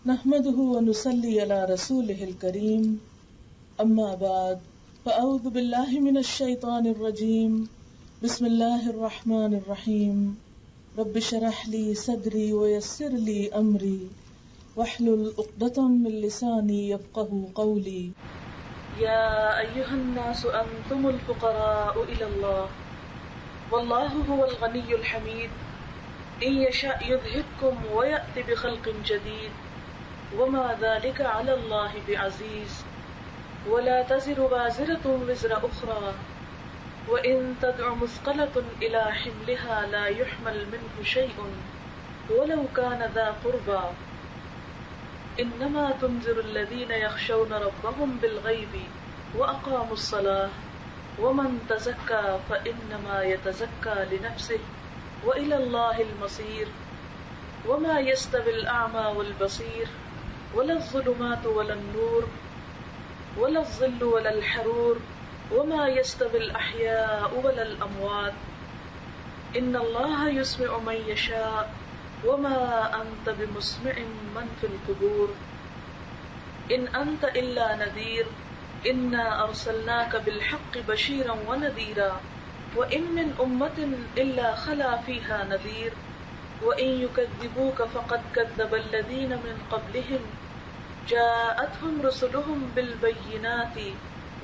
نحمده ونصلي على رسوله الكريم اما بعد فاعوذ بالله من الشيطان الرجيم بسم الله الرحمن الرحيم رب اشرح لي صدري ويسر لي امري واحلل عقدة من لساني يفقهوا قولي يا ايها الناس انتم الفقراء الى الله والله هو الغني الحميد ان يشاء يذهبكم ويأتي بخلق جديد وما ذلك على الله بعزيز ولا تزر وازرة وزر أخرى وإن تدع مثقلة إلى حملها لا يحمل منه شيء ولو كان ذا قربى إنما تنذر الذين يخشون ربهم بالغيب وأقاموا الصلاة ومن تزكى فإنما يتزكى لنفسه وإلى الله المصير وما يستوي الأعمى والبصير ولا الظلمات ولا النور ولا الظل ولا الحرور وما يستوي الأحياء ولا الأموات إن الله يسمع من يشاء وما أنت بمسمع من في القبور إن أنت إلا نذير إنا أرسلناك بالحق بشيرا ونذيرا وإن من أمة إلا خلا فيها نذير وَإِن يُكَذِّبُوكَ فَقَدْ كَذَّبَ الَّذِينَ مِن قَبْلِهِمْ جَاءَتْهُمْ رُسُلُهُم بِالْبَيِّنَاتِ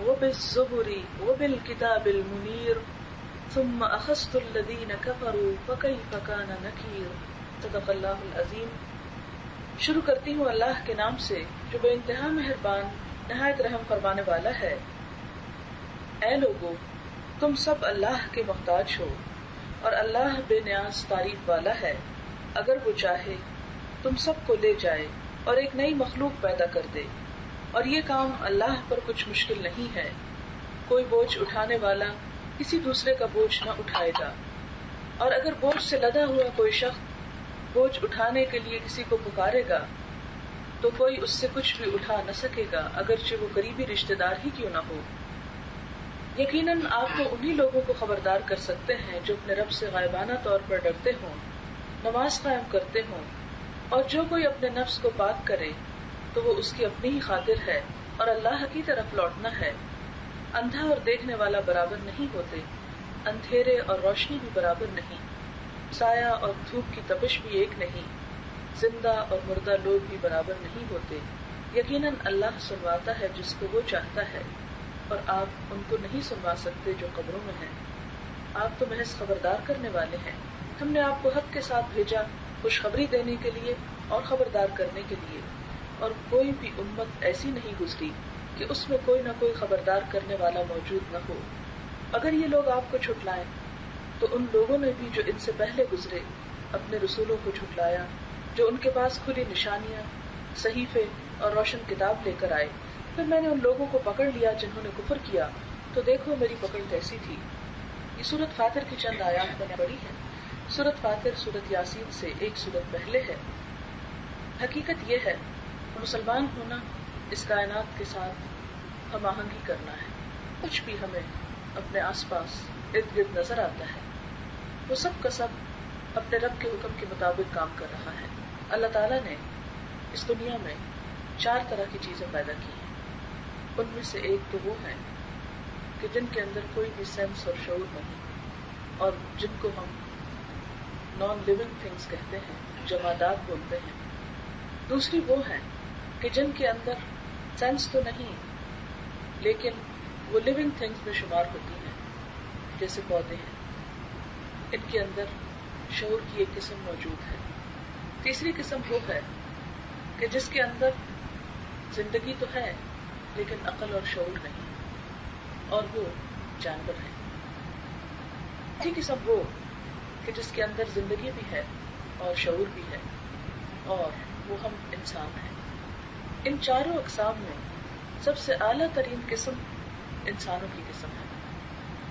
وَبِالزُّبُرِ وَبِالْكِتَابِ الْمُنِيرِ ثُمَّ أَخَذْتُ الَّذِينَ كَفَرُوا فَكَيْفَ كَانَ نَكِيرِ صدق اللہ العظیم۔ شروع کرتی ہوں اللہ کے نام سے جو بے انتہا مہربان نہایت رحم فرمانے والا ہے۔ اے لوگو، تم سب اللہ کے محتاج ہو اور اللہ بے نیاز تعریف والا ہے۔ اگر وہ چاہے تم سب کو لے جائے اور ایک نئی مخلوق پیدا کر دے، اور یہ کام اللہ پر کچھ مشکل نہیں ہے۔ کوئی بوجھ اٹھانے والا کسی دوسرے کا بوجھ نہ اٹھائے گا، اور اگر بوجھ سے لدا ہوا کوئی شخص بوجھ اٹھانے کے لیے کسی کو پکارے گا تو کوئی اس سے کچھ بھی اٹھا نہ سکے گا، اگرچہ وہ قریبی رشتہ دار ہی کیوں نہ ہو۔ یقیناً آپ تو انہی لوگوں کو خبردار کر سکتے ہیں جو اپنے رب سے غائبانہ طور پر ڈرتے ہوں، نماز قائم کرتے ہوں، اور جو کوئی اپنے نفس کو پاک کرے تو وہ اس کی اپنی ہی خاطر ہے اور اللہ کی طرف لوٹنا ہے۔ اندھا اور دیکھنے والا برابر نہیں ہوتے، اندھیرے اور روشنی بھی برابر نہیں، سایہ اور دھوپ کی تپش بھی ایک نہیں، زندہ اور مردہ لوگ بھی برابر نہیں ہوتے۔ یقیناً اللہ سنواتا ہے جس کو وہ چاہتا ہے، اور آپ ان کو نہیں سنوا سکتے جو قبروں میں ہیں۔ آپ تو محض خبردار کرنے والے ہیں۔ ہم نے آپ کو حق کے ساتھ بھیجا، خوشخبری دینے کے لیے اور خبردار کرنے کے لیے، اور کوئی بھی امت ایسی نہیں گزری کہ اس میں کوئی نہ کوئی خبردار کرنے والا موجود نہ ہو۔ اگر یہ لوگ آپ کو جھٹلائیں تو ان لوگوں نے بھی جو ان سے پہلے گزرے اپنے رسولوں کو جھٹلایا، جو ان کے پاس کھلی نشانیاں، صحیفے اور روشن کتاب لے کر آئے۔ پھر میں نے ان لوگوں کو پکڑ لیا جنہوں نے کفر کیا، تو دیکھو میری پکڑ کیسی تھی۔ یہ سورۃ فاطر کی چند آیات میں نے پڑھی ہے۔ سورۃ فاطر سورۃ یاسین سے ایک سورت پہلے ہے۔ حقیقت یہ ہے کہ مسلمان ہونا اس کائنات کے ساتھ ہم آہنگی کرنا ہے۔ کچھ بھی ہمیں اپنے آس پاس ارد گرد نظر آتا ہے، وہ سب کا سب اپنے رب کے حکم کے مطابق کام کر رہا ہے۔ اللہ تعالیٰ نے اس دنیا میں 4 طرح کی چیزیں پیدا کی ہیں۔ ان میں سے ایک تو وہ ہے کہ جن کے اندر کوئی بھی سینس اور شعور نہیں، اور جن کو ہم نان لیونگ تھنگز کہتے ہیں، جمادات بولتے ہیں۔ دوسری وہ ہے کہ جن کے اندر سینس تو نہیں لیکن وہ لیونگ تھنگز میں شمار ہوتی ہیں، جیسے پودے ہیں۔ ان کے اندر شعور کی ایک قسم موجود ہے۔ تیسری قسم وہ ہے کہ جس کے اندر زندگی تو ہے لیکن عقل اور شعور نہیں، اور وہ جانور ہے۔ تیسری قسم وہ کہ جس کے اندر زندگی بھی ہے اور شعور بھی ہے، اور وہ ہم انسان ہیں۔ ان چاروں اقسام میں سب سے اعلیٰ ترین قسم انسانوں کی قسم ہے،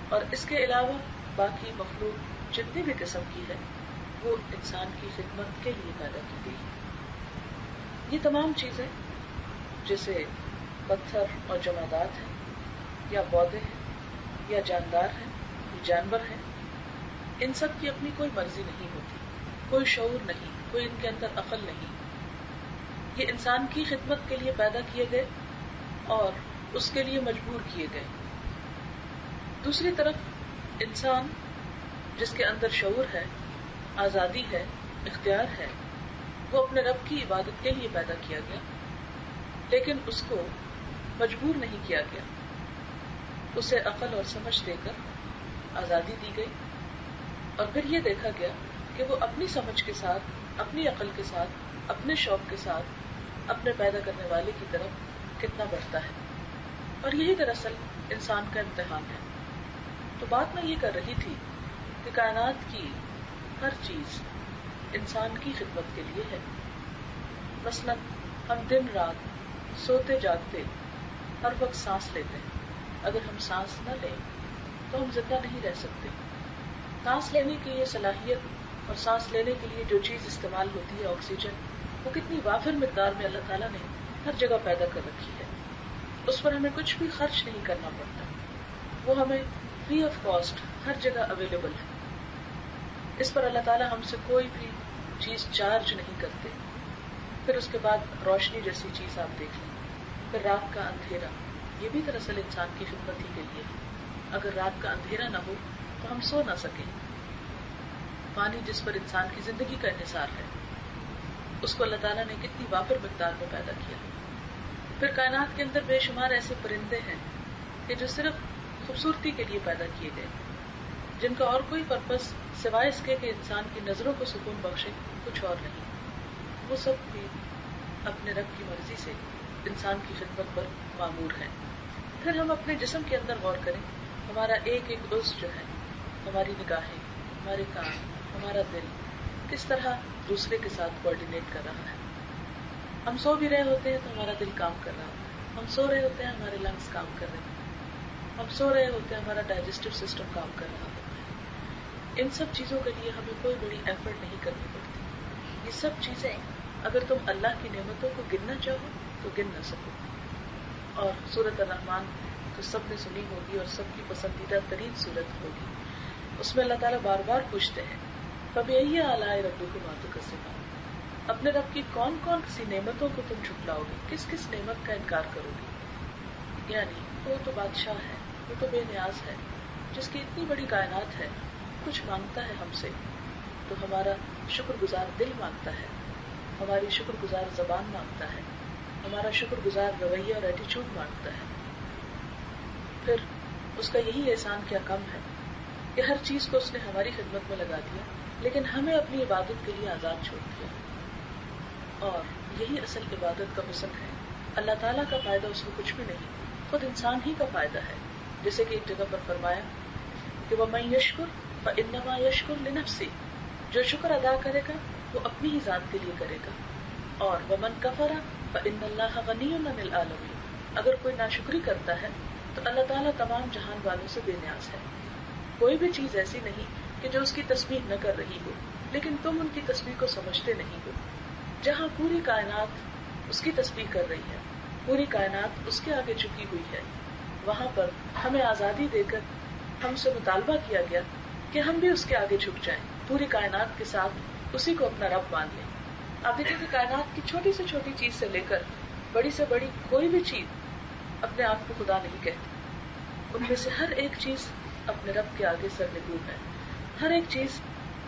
اور اس کے علاوہ باقی مخلوق جتنی بھی قسم کی ہے وہ انسان کی خدمت کے لیے پیدا کی گئی ہے۔ یہ تمام چیزیں جیسے پتھر اور جمادات ہیں، یا پودے ہیں، یا جاندار ہیں، یا جانور ہیں، ان سب کی اپنی کوئی مرضی نہیں ہوتی، کوئی شعور نہیں، کوئی ان کے اندر عقل نہیں۔ یہ انسان کی خدمت کے لیے پیدا کیے گئے اور اس کے لیے مجبور کیے گئے. دوسری طرف انسان جس کے اندر شعور ہے، آزادی ہے، اختیار ہے، وہ اپنے رب کی عبادت کے لیے پیدا کیا گیا، لیکن اس کو مجبور نہیں کیا گیا. اسے عقل اور سمجھ دے کر آزادی دی گئی، اور پھر یہ دیکھا گیا کہ وہ اپنی سمجھ کے ساتھ، اپنی عقل کے ساتھ، اپنے شوق کے ساتھ اپنے پیدا کرنے والے کی طرف کتنا بڑھتا ہے. اور یہی دراصل انسان کا امتحان ہے. تو بات میں یہ کر رہی تھی کہ کائنات کی ہر چیز انسان کی خدمت کے لیے ہے. مثلا ہم دن رات سوتے جاگتے ہر وقت سانس لیتے ہیں. اگر ہم سانس نہ لیں تو ہم زندہ نہیں رہ سکتے. سانس لینے کی یہ صلاحیت اور سانس لینے کے لیے جو چیز استعمال ہوتی ہے آکسیجن، وہ کتنی وافر مقدار میں اللہ تعالیٰ نے ہر جگہ پیدا کر رکھی ہے. اس پر ہمیں کچھ بھی خرچ نہیں کرنا پڑتا، وہ ہمیں فری آف کاسٹ ہر جگہ اویلیبل ہے. اس پر اللہ تعالیٰ ہم سے کوئی بھی چیز چارج نہیں کرتے. پھر اس کے بعد روشنی جیسی چیز آپ دیکھ لیں. پھر رات کا اندھیرا، یہ بھی دراصل انسان کی خدمت ہی کے لیے ہے. اگر رات کا اندھیرا نہ ہو تو ہم سو نہ سکیں. پانی جس پر انسان کی زندگی کا انحصار ہے، اس کو اللہ تعالیٰ نے کتنی وافر مقدار میں پیدا کیا. پھر کائنات کے اندر بے شمار ایسے پرندے ہیں کہ جو صرف خوبصورتی کے لیے پیدا کیے گئے، جن کا اور کوئی پرپس سوائے اس کے کہ انسان کی نظروں کو سکون بخشے کچھ اور نہیں. وہ سب بھی اپنے رب کی مرضی سے انسان کی خدمت پر مامور ہیں. پھر ہم اپنے جسم کے اندر غور کریں. ہمارا ایک ایک عضو جو ہے، ہماری نگاہیں، ہمارے کان، ہمارا دل کس طرح دوسرے کے ساتھ کوآرڈینیٹ کر رہا ہے. ہم سو بھی رہے ہوتے ہیں تو ہمارا دل کام کر رہا ہوتا ہے. ہم سو رہے ہوتے ہیں، ہمارے لنگس کام کر رہے ہیں. ہم سو رہے ہوتے ہیں، ہمارا ڈائجسٹو سسٹم کام کر رہا ہوتا ہے. ان سب چیزوں کے لیے ہمیں کوئی بڑی ایفرٹ نہیں کرنی پڑتی. یہ سب چیزیں اگر تم اللہ کی نعمتوں کو گننا چاہو تو گن نہ سکو. اور سورۃ الرحمن تو سب نے سنی ہوگی اور سب کی پسندیدہ ترین سورت ہوگی. اس میں اللہ تعالیٰ بار بار پوچھتے ہیں فَبِأَيِّ آلَاءِ رَبِّكُمَا تُكَذِّبَانِ، اپنے رب کی کون کون سی نعمتوں کو تم جھٹلاؤ گے، کس کس نعمت کا انکار کرو گے. یعنی وہ تو بادشاہ ہے، وہ تو بے نیاز ہے، جس کی اتنی بڑی کائنات ہے. کچھ مانگتا ہے ہم سے تو ہمارا شکر گزار دل مانگتا ہے، ہماری شکر گزار زبان مانگتا ہے، ہمارا شکر گزار رویہ اور ایٹیچیوڈ مانگتا ہے. پھر اس کا یہی احسان کیا کم ہے کہ ہر چیز کو اس نے ہماری خدمت میں لگا دیا، لیکن ہمیں اپنی عبادت کے لیے آزاد چھوڑ دیا. اور یہی اصل عبادت کا حسن ہے. اللہ تعالیٰ کا فائدہ اس میں کچھ بھی نہیں، خود انسان ہی کا فائدہ ہے. جیسے کہ ایک جگہ پر فرمایا کہ وَمَن يَشْكُرْ فَإِنَّمَا يَشْكُرُ لِنَفْسِهِ، جو شکر ادا کرے گا وہ اپنی ہی ذات کے لیے کرے گا. اور وَمَن كَفَرَ فَإِنَّ اللَّهَ غَنِيٌّ عَنِ الْعَالَمِينَ، اگر کوئی ناشکری کرتا ہے تو اللہ تعالیٰ تمام جہان والوں سے بے نیاز ہے. کوئی بھی چیز ایسی نہیں کہ جو اس کی تسبیح نہ کر رہی ہو، لیکن تم ان کی تسبیح کو سمجھتے نہیں ہو. جہاں پوری کائنات اس کی تسبیح کر رہی ہے، پوری کائنات اس کے آگے جھکی ہوئی ہے، وہاں پر ہمیں آزادی دے کر ہم سے مطالبہ کیا گیا کہ ہم بھی اس کے آگے جھک جائیں، پوری کائنات کے ساتھ اسی کو اپنا رب مان لیں. آپ دیکھیں کہ کائنات کی چھوٹی سے چھوٹی چیز سے لے کر بڑی سے بڑی کوئی بھی چیز اپنے آپ کو خدا نہیں کہتی. ان میں سے ہر ایک چیز اپنے رب کے آگے سرنگون ہے، ہر ایک چیز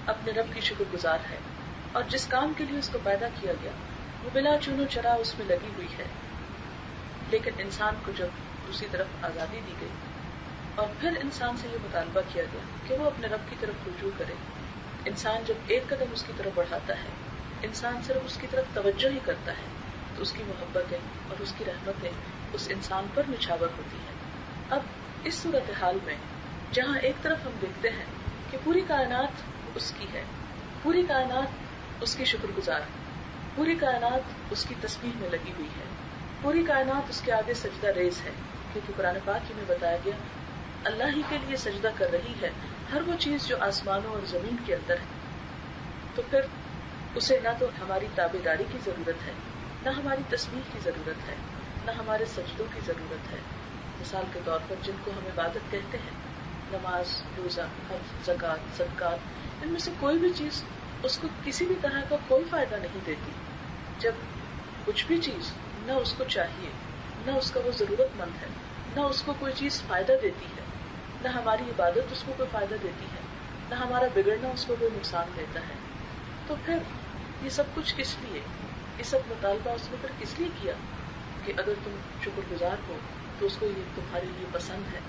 اپنے رب کی شکر گزار ہے. اور جس کام کے لیے اس کو پیدا کیا گیا وہ بلا چون و چرا اس میں لگی ہوئی ہے. لیکن انسان کو جب دوسری طرف آزادی دی گئی اور پھر انسان سے یہ مطالبہ کیا گیا کہ وہ اپنے رب کی طرف رجوع کرے، انسان جب ایک قدم اس کی طرف بڑھاتا ہے، انسان صرف اس کی طرف توجہ ہی کرتا ہے تو اس کی محبتیں اور اس کی رحمتیں اس انسان پر نچھاور ہوتی ہیں. اب اس صورتحال میں جہاں ایک طرف ہم دیکھتے ہیں کہ پوری کائنات اس کی ہے، پوری کائنات اس کی شکر گزار ہے، پوری کائنات اس کی تسبیح میں لگی ہوئی ہے، پوری کائنات اس کے آگے سجدہ ریز ہے، کیونکہ قرآن پاک میں بتایا گیا اللہ ہی کے لیے سجدہ کر رہی ہے ہر وہ چیز جو آسمانوں اور زمین کے اندر ہے. تو پھر اسے نہ تو ہماری تابعداری کی ضرورت ہے، نہ ہماری تسبیح کی ضرورت ہے، نہ ہمارے سجدوں کی ضرورت ہے. مثال کے طور پر جن کو ہم عبادت کہتے ہیں، نماز، روزہ، حج، زکوٰۃ، صدقات، ان میں سے کوئی بھی چیز اس کو کسی بھی طرح کا کوئی فائدہ نہیں دیتی جب کچھ بھی چیز نہ اس کو چاہیے، نہ اس کا وہ ضرورت مند ہے، نہ اس کو کوئی چیز فائدہ دیتی ہے، نہ ہماری عبادت اس کو کوئی فائدہ دیتی ہے، نہ ہمارا بگڑنا اس کو کوئی نقصان دیتا ہے، تو پھر یہ سب کچھ کس لیے؟ یہ سب مطالبہ اس نے پھر کس لیے کیا کہ اگر تم شکر گزار ہو تو اس کو یہ تمہارے لیے پسند ہے.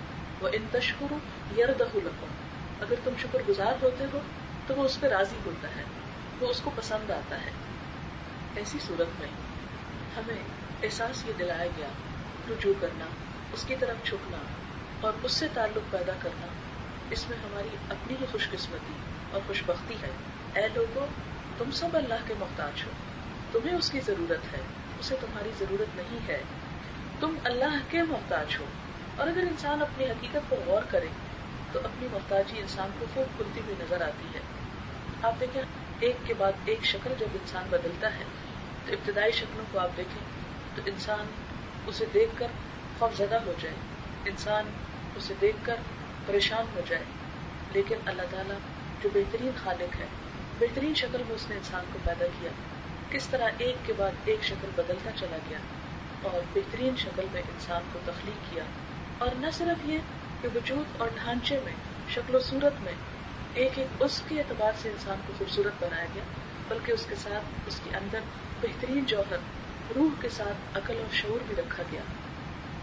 وَإِن تَشْكُرُوا يَرْضَهُ لَكُمْ، اگر تم شکر گزار ہوتے ہو تو وہ اس پہ راضی ہوتا ہے، وہ اس کو پسند آتا ہے. ایسی صورت میں ہمیں احساس یہ دلایا گیا، رجوع کرنا، اس کی طرف جھکنا اور اس سے تعلق پیدا کرنا، اس میں ہماری اپنی ہی خوش قسمتی اور خوش بختی ہے. اے لوگو، تم سب اللہ کے محتاج ہو، تمہیں اس کی ضرورت ہے، اسے تمہاری ضرورت نہیں ہے، تم اللہ کے محتاج ہو. اور اگر انسان اپنی حقیقت پر غور کرے تو اپنی محتاجی انسان کو خوب کھلتی ہوئی نظر آتی ہے. آپ دیکھیں، ایک کے بعد ایک شکل جب انسان بدلتا ہے تو ابتدائی شکلوں کو آپ دیکھیں تو انسان اسے دیکھ کر خوفزدہ ہو جائے، انسان اسے دیکھ کر پریشان ہو جائے. لیکن اللہ تعالیٰ جو بہترین خالق ہے، بہترین شکل میں اس نے انسان کو پیدا کیا، کس طرح ایک کے بعد ایک شکل بدلتا چلا گیا اور بہترین شکل میں انسان کو تخلیق کیا. اور نہ صرف یہ کہ وجود اور ڈھانچے میں، شکل و صورت میں ایک ایک اس کے اعتبار سے انسان کو خوبصورت بنایا گیا، بلکہ اس کے ساتھ اس کے اندر بہترین جوہر، روح کے ساتھ عقل اور شعور بھی رکھا گیا.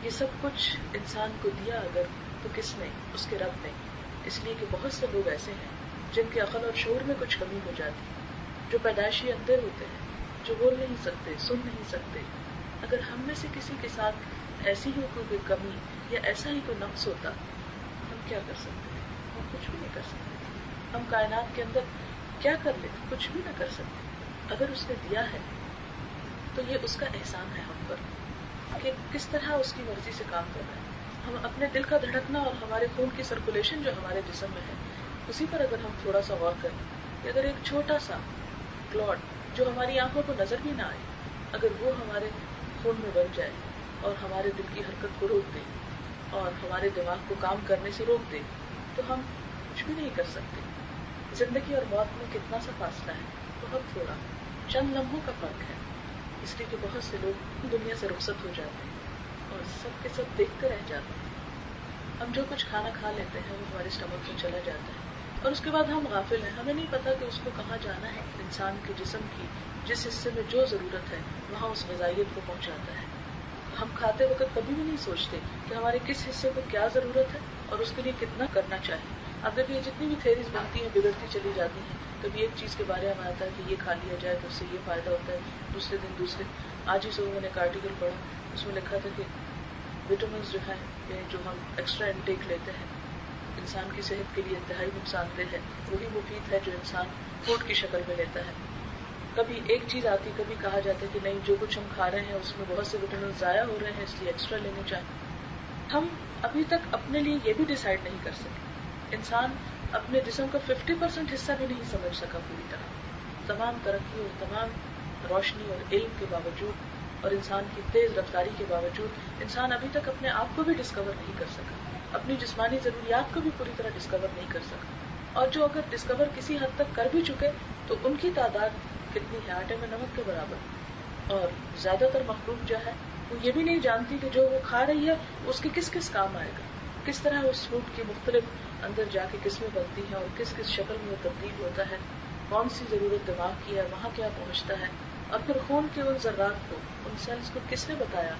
یہ سب کچھ انسان کو دیا اگر تو کس نے؟ اس کے رب نے. اس لیے کہ بہت سے لوگ ایسے ہیں جن کے عقل اور شعور میں کچھ کمی ہو جاتی، جو پیدائشی اندھے ہوتے ہیں، جو بول نہیں سکتے، سن نہیں سکتے. اگر ہم میں سے کسی کے ساتھ ایسی ہی کوئی کمی یا ایسا ہی کوئی نقص ہوتا، ہم کیا کر سکتے ہیں؟ ہم کچھ بھی نہیں کر سکتے. ہم کائنات کے اندر کیا کر لیتے؟ کچھ بھی نہ کر سکتے. اگر اس نے دیا ہے تو یہ اس کا احسان ہے ہم پر کہ کس طرح اس کی مرضی سے کام کر رہے ہیں. ہم اپنے دل کا دھڑکنا اور ہمارے خون کی سرکولیشن جو ہمارے جسم میں ہے، اسی پر اگر ہم تھوڑا سا غور کریں کہ اگر ایک چھوٹا سا کلاٹ جو ہماری آنکھوں کو نظر بھی نہ آئے، اگر وہ ہمارے خون میں بن جائے اور ہمارے دل کی حرکت کو روک دے اور ہمارے دماغ کو کام کرنے سے روک دے، تو ہم کچھ بھی نہیں کر سکتے. زندگی اور موت میں کتنا سا فاصلہ ہے؟ بہت تھوڑا، چند لمحوں کا فرق ہے. اس لیے کہ بہت سے لوگ دنیا سے رخصت ہو جاتے ہیں اور سب کے سب دیکھتے رہ جاتے ہیں. ہم جو کچھ کھانا کھا لیتے ہیں وہ ہمارے اسٹمک میں چلا جاتا ہے اور اس کے بعد ہم غافل ہیں، ہمیں نہیں پتا کہ اس کو کہاں جانا ہے. انسان کے جسم کی جس حصے میں جو ضرورت ہے وہاں اس غذائیت کو پہنچاتا ہے. ہم کھاتے وقت کبھی بھی نہیں سوچتے کہ ہمارے کس حصے کو کیا ضرورت ہے اور اس کے لیے کتنا کرنا چاہیے. اب دیکھیے جتنی بھی تھیریز بنتی ہیں بگڑتی چلی جاتی ہیں. کبھی ایک چیز کے بارے میں آتا ہے کہ یہ کھا لیا جائے تو اس سے یہ فائدہ ہوتا ہے، دوسرے دن دوسرے. آج ہی صبح میں نے ایک آرٹیکل پڑھا، اس میں لکھا تھا کہ وٹامنس جو ہیں جو ہم ایکسٹرا انٹیک لیتے ہیں انسان کی صحت کے لیے انتہائی نقصان دہ ہے، وہی مفید ہے جو انسان فوڈ کی شکل میں لیتا ہے. کبھی ایک چیز آتی، کبھی کہا جاتا ہے کہ نہیں جو کچھ ہم کھا رہے ہیں اس میں بہت سے وٹامن ضائع ہو رہے ہیں اس لیے ایکسٹرا لینے چاہیے. ہم ابھی تک اپنے لیے یہ بھی ڈیسائیڈ نہیں کر سکے. انسان اپنے جسم کا 50% حصہ بھی نہیں سمجھ سکا پوری طرح. تمام ترقی اور تمام روشنی اور علم کے باوجود اور انسان کی تیز رفتاری کے باوجود انسان ابھی تک اپنے آپ کو بھی ڈسکور نہیں کر سکا، اپنی جسمانی ضروریات کو بھی پوری طرح ڈسکور نہیں کر سکا. اور جو اگر ڈسکور کسی حد تک کر بھی چکے تو ان کی تعداد کتنی ہے؟ آٹے میں نمک کے برابر. اور زیادہ تر مخلوق جو ہے وہ یہ بھی نہیں جانتی کہ جو وہ کھا رہی ہے اس کے کس کس کام آئے گا، کس طرح اس فروٹ کی مختلف اندر جا کے قسمیں بنتی ہیں اور کس کس شکل میں وہ تبدیل ہوتا ہے، کون سی ضرورت دماغ کی ہے، وہاں کیا پہنچتا ہے. اور پھر خون کے ان ذرات کو، ان سیلز کو کس نے بتایا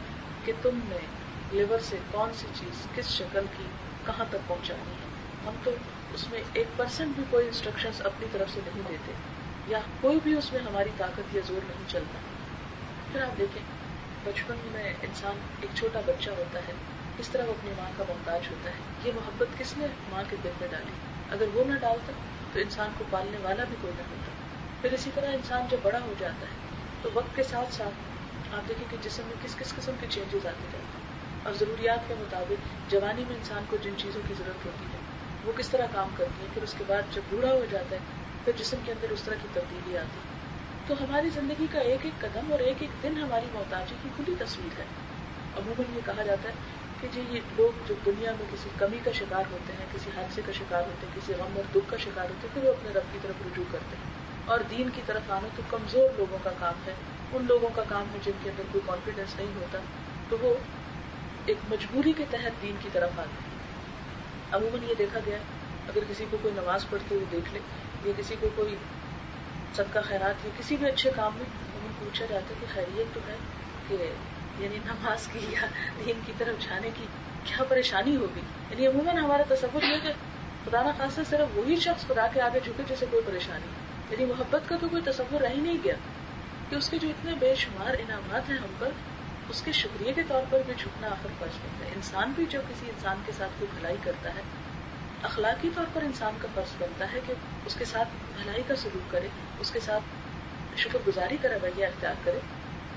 کہ تم نے لیور سے کون سی چیز کس شکل کی کہاں تک پہنچانی ہے. ہم تو اس میں 1% بھی کوئی انسٹرکشنز اپنی طرف سے نہیں دیتے یا کوئی بھی اس میں ہماری طاقت یا زور نہیں چلتا. پھر آپ دیکھیں بچپن میں انسان ایک چھوٹا بچہ ہوتا ہے، کس طرح وہ اپنی ماں کا محتاج ہوتا ہے. یہ محبت کس نے ماں کے دل میں ڈالی؟ اگر وہ نہ ڈالتا تو انسان کو پالنے والا بھی کوئی نہ ہوتا. پھر اسی طرح انسان جب بڑا ہو جاتا ہے تو وقت کے ساتھ ساتھ آپ دیکھیں کہ جسم میں کس کس قسم کے چینجز آتے رہتے ہیں اور ضروریات کے مطابق جوانی میں انسان کو جن چیزوں کی ضرورت ہوتی ہے وہ کس طرح کام کرتی ہے. پھر اس کے بعد جب بوڑھا ہو جاتا ہے پھر جسم کے اندر اس طرح کی تبدیلی آتی ہے. تو ہماری زندگی کا ایک ایک قدم اور ایک ایک دن ہماری محتاجی کی کھلی تصویر ہے. عموماً یہ کہا جاتا ہے کہ جی یہ لوگ جو دنیا میں کسی کمی کا شکار ہوتے ہیں، کسی حادثے کا شکار ہوتے ہیں، کسی غم اور دکھ کا شکار ہوتے ہیں، پھر وہ اپنے رب کی طرف رجوع کرتے ہیں. اور دین کی طرف آنا تو کمزور لوگوں کا کام ہے ان لوگوں کا کام ہے جن کے اندر کوئی کانفیڈنس نہیں ہوتا تو وہ ایک مجبوری کے تحت دین کی طرف آتے ہیں. عموماً یہ دیکھا گیا اگر کسی کو کوئی نماز پڑھتے ہوئے دیکھ لے یا کسی کو کوئی صدقہ خیرات یا کسی بھی اچھے کام میں عموماً پوچھا جاتا ہے کہ خیریت تو ہے کہ یعنی نماز کی یا دین کی طرف جانے کی کیا پریشانی ہوگی. یعنی عموماً ہمارا تصور یہ کہ خدا نہ خاصا صرف وہی شخص خدا کے آگے جھکے جسے کوئی پریشانی. یعنی محبت کا تو کوئی تصور رہ ہی نہیں گیا کہ اس کے جو اتنے بے شمار انعامات ہیں ہم پر, اس کے شکریہ کے طور پر بھی جھکنا آخر فرض بنتا ہے. انسان بھی جب کسی انسان کے ساتھ کوئی بھلائی کرتا ہے, اخلاقی طور پر انسان کا فرض بنتا ہے کہ اس کے ساتھ بھلائی کا سلوک کرے, اس کے ساتھ شکر گزاری کا رویہ اختیار کرے.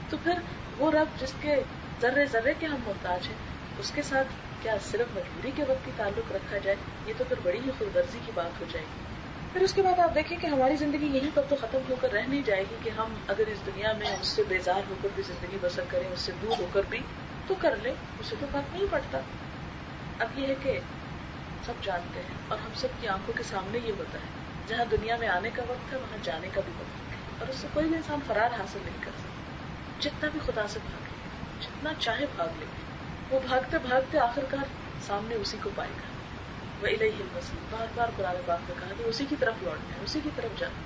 تو پھر وہ رب جس کے ذرے ذرے کے ہم محتاج ہیں, اس کے ساتھ کیا صرف مجبوری کے وقت کی تعلق رکھا جائے؟ یہ تو پھر بڑی ہی خودغرضی کی بات ہو جائے گی. پھر اس کے بعد آپ دیکھیں کہ ہماری زندگی یہیں پر تو ختم ہو کر رہ نہیں جائے گی کہ ہم اگر اس دنیا میں اس سے بیزار ہو کر بھی زندگی بسر کریں, اس سے دور ہو کر بھی تو کر لیں, اسے تو فرق نہیں پڑتا. اب یہ ہے کہ سب جانتے ہیں اور ہم سب کی آنکھوں کے سامنے یہ ہوتا ہے, جہاں دنیا میں آنے کا وقت ہے وہاں جانے کا بھی وقت ہے, اور اس سے کوئی بھی انسان فرار حاصل نہیں کر سکتا. جتنا بھی خدا سے بھاگے, جتنا چاہے بھاگ لے, وہ بھاگتے بھاگتے آخرکار سامنے اسی کو پائے گا. وَإِلَيْهِ الْمَصِيرُ, بار بار قرآن پاک میں کہا کہ اسی کی طرف لوٹنا ہے, اسی کی طرف جانا,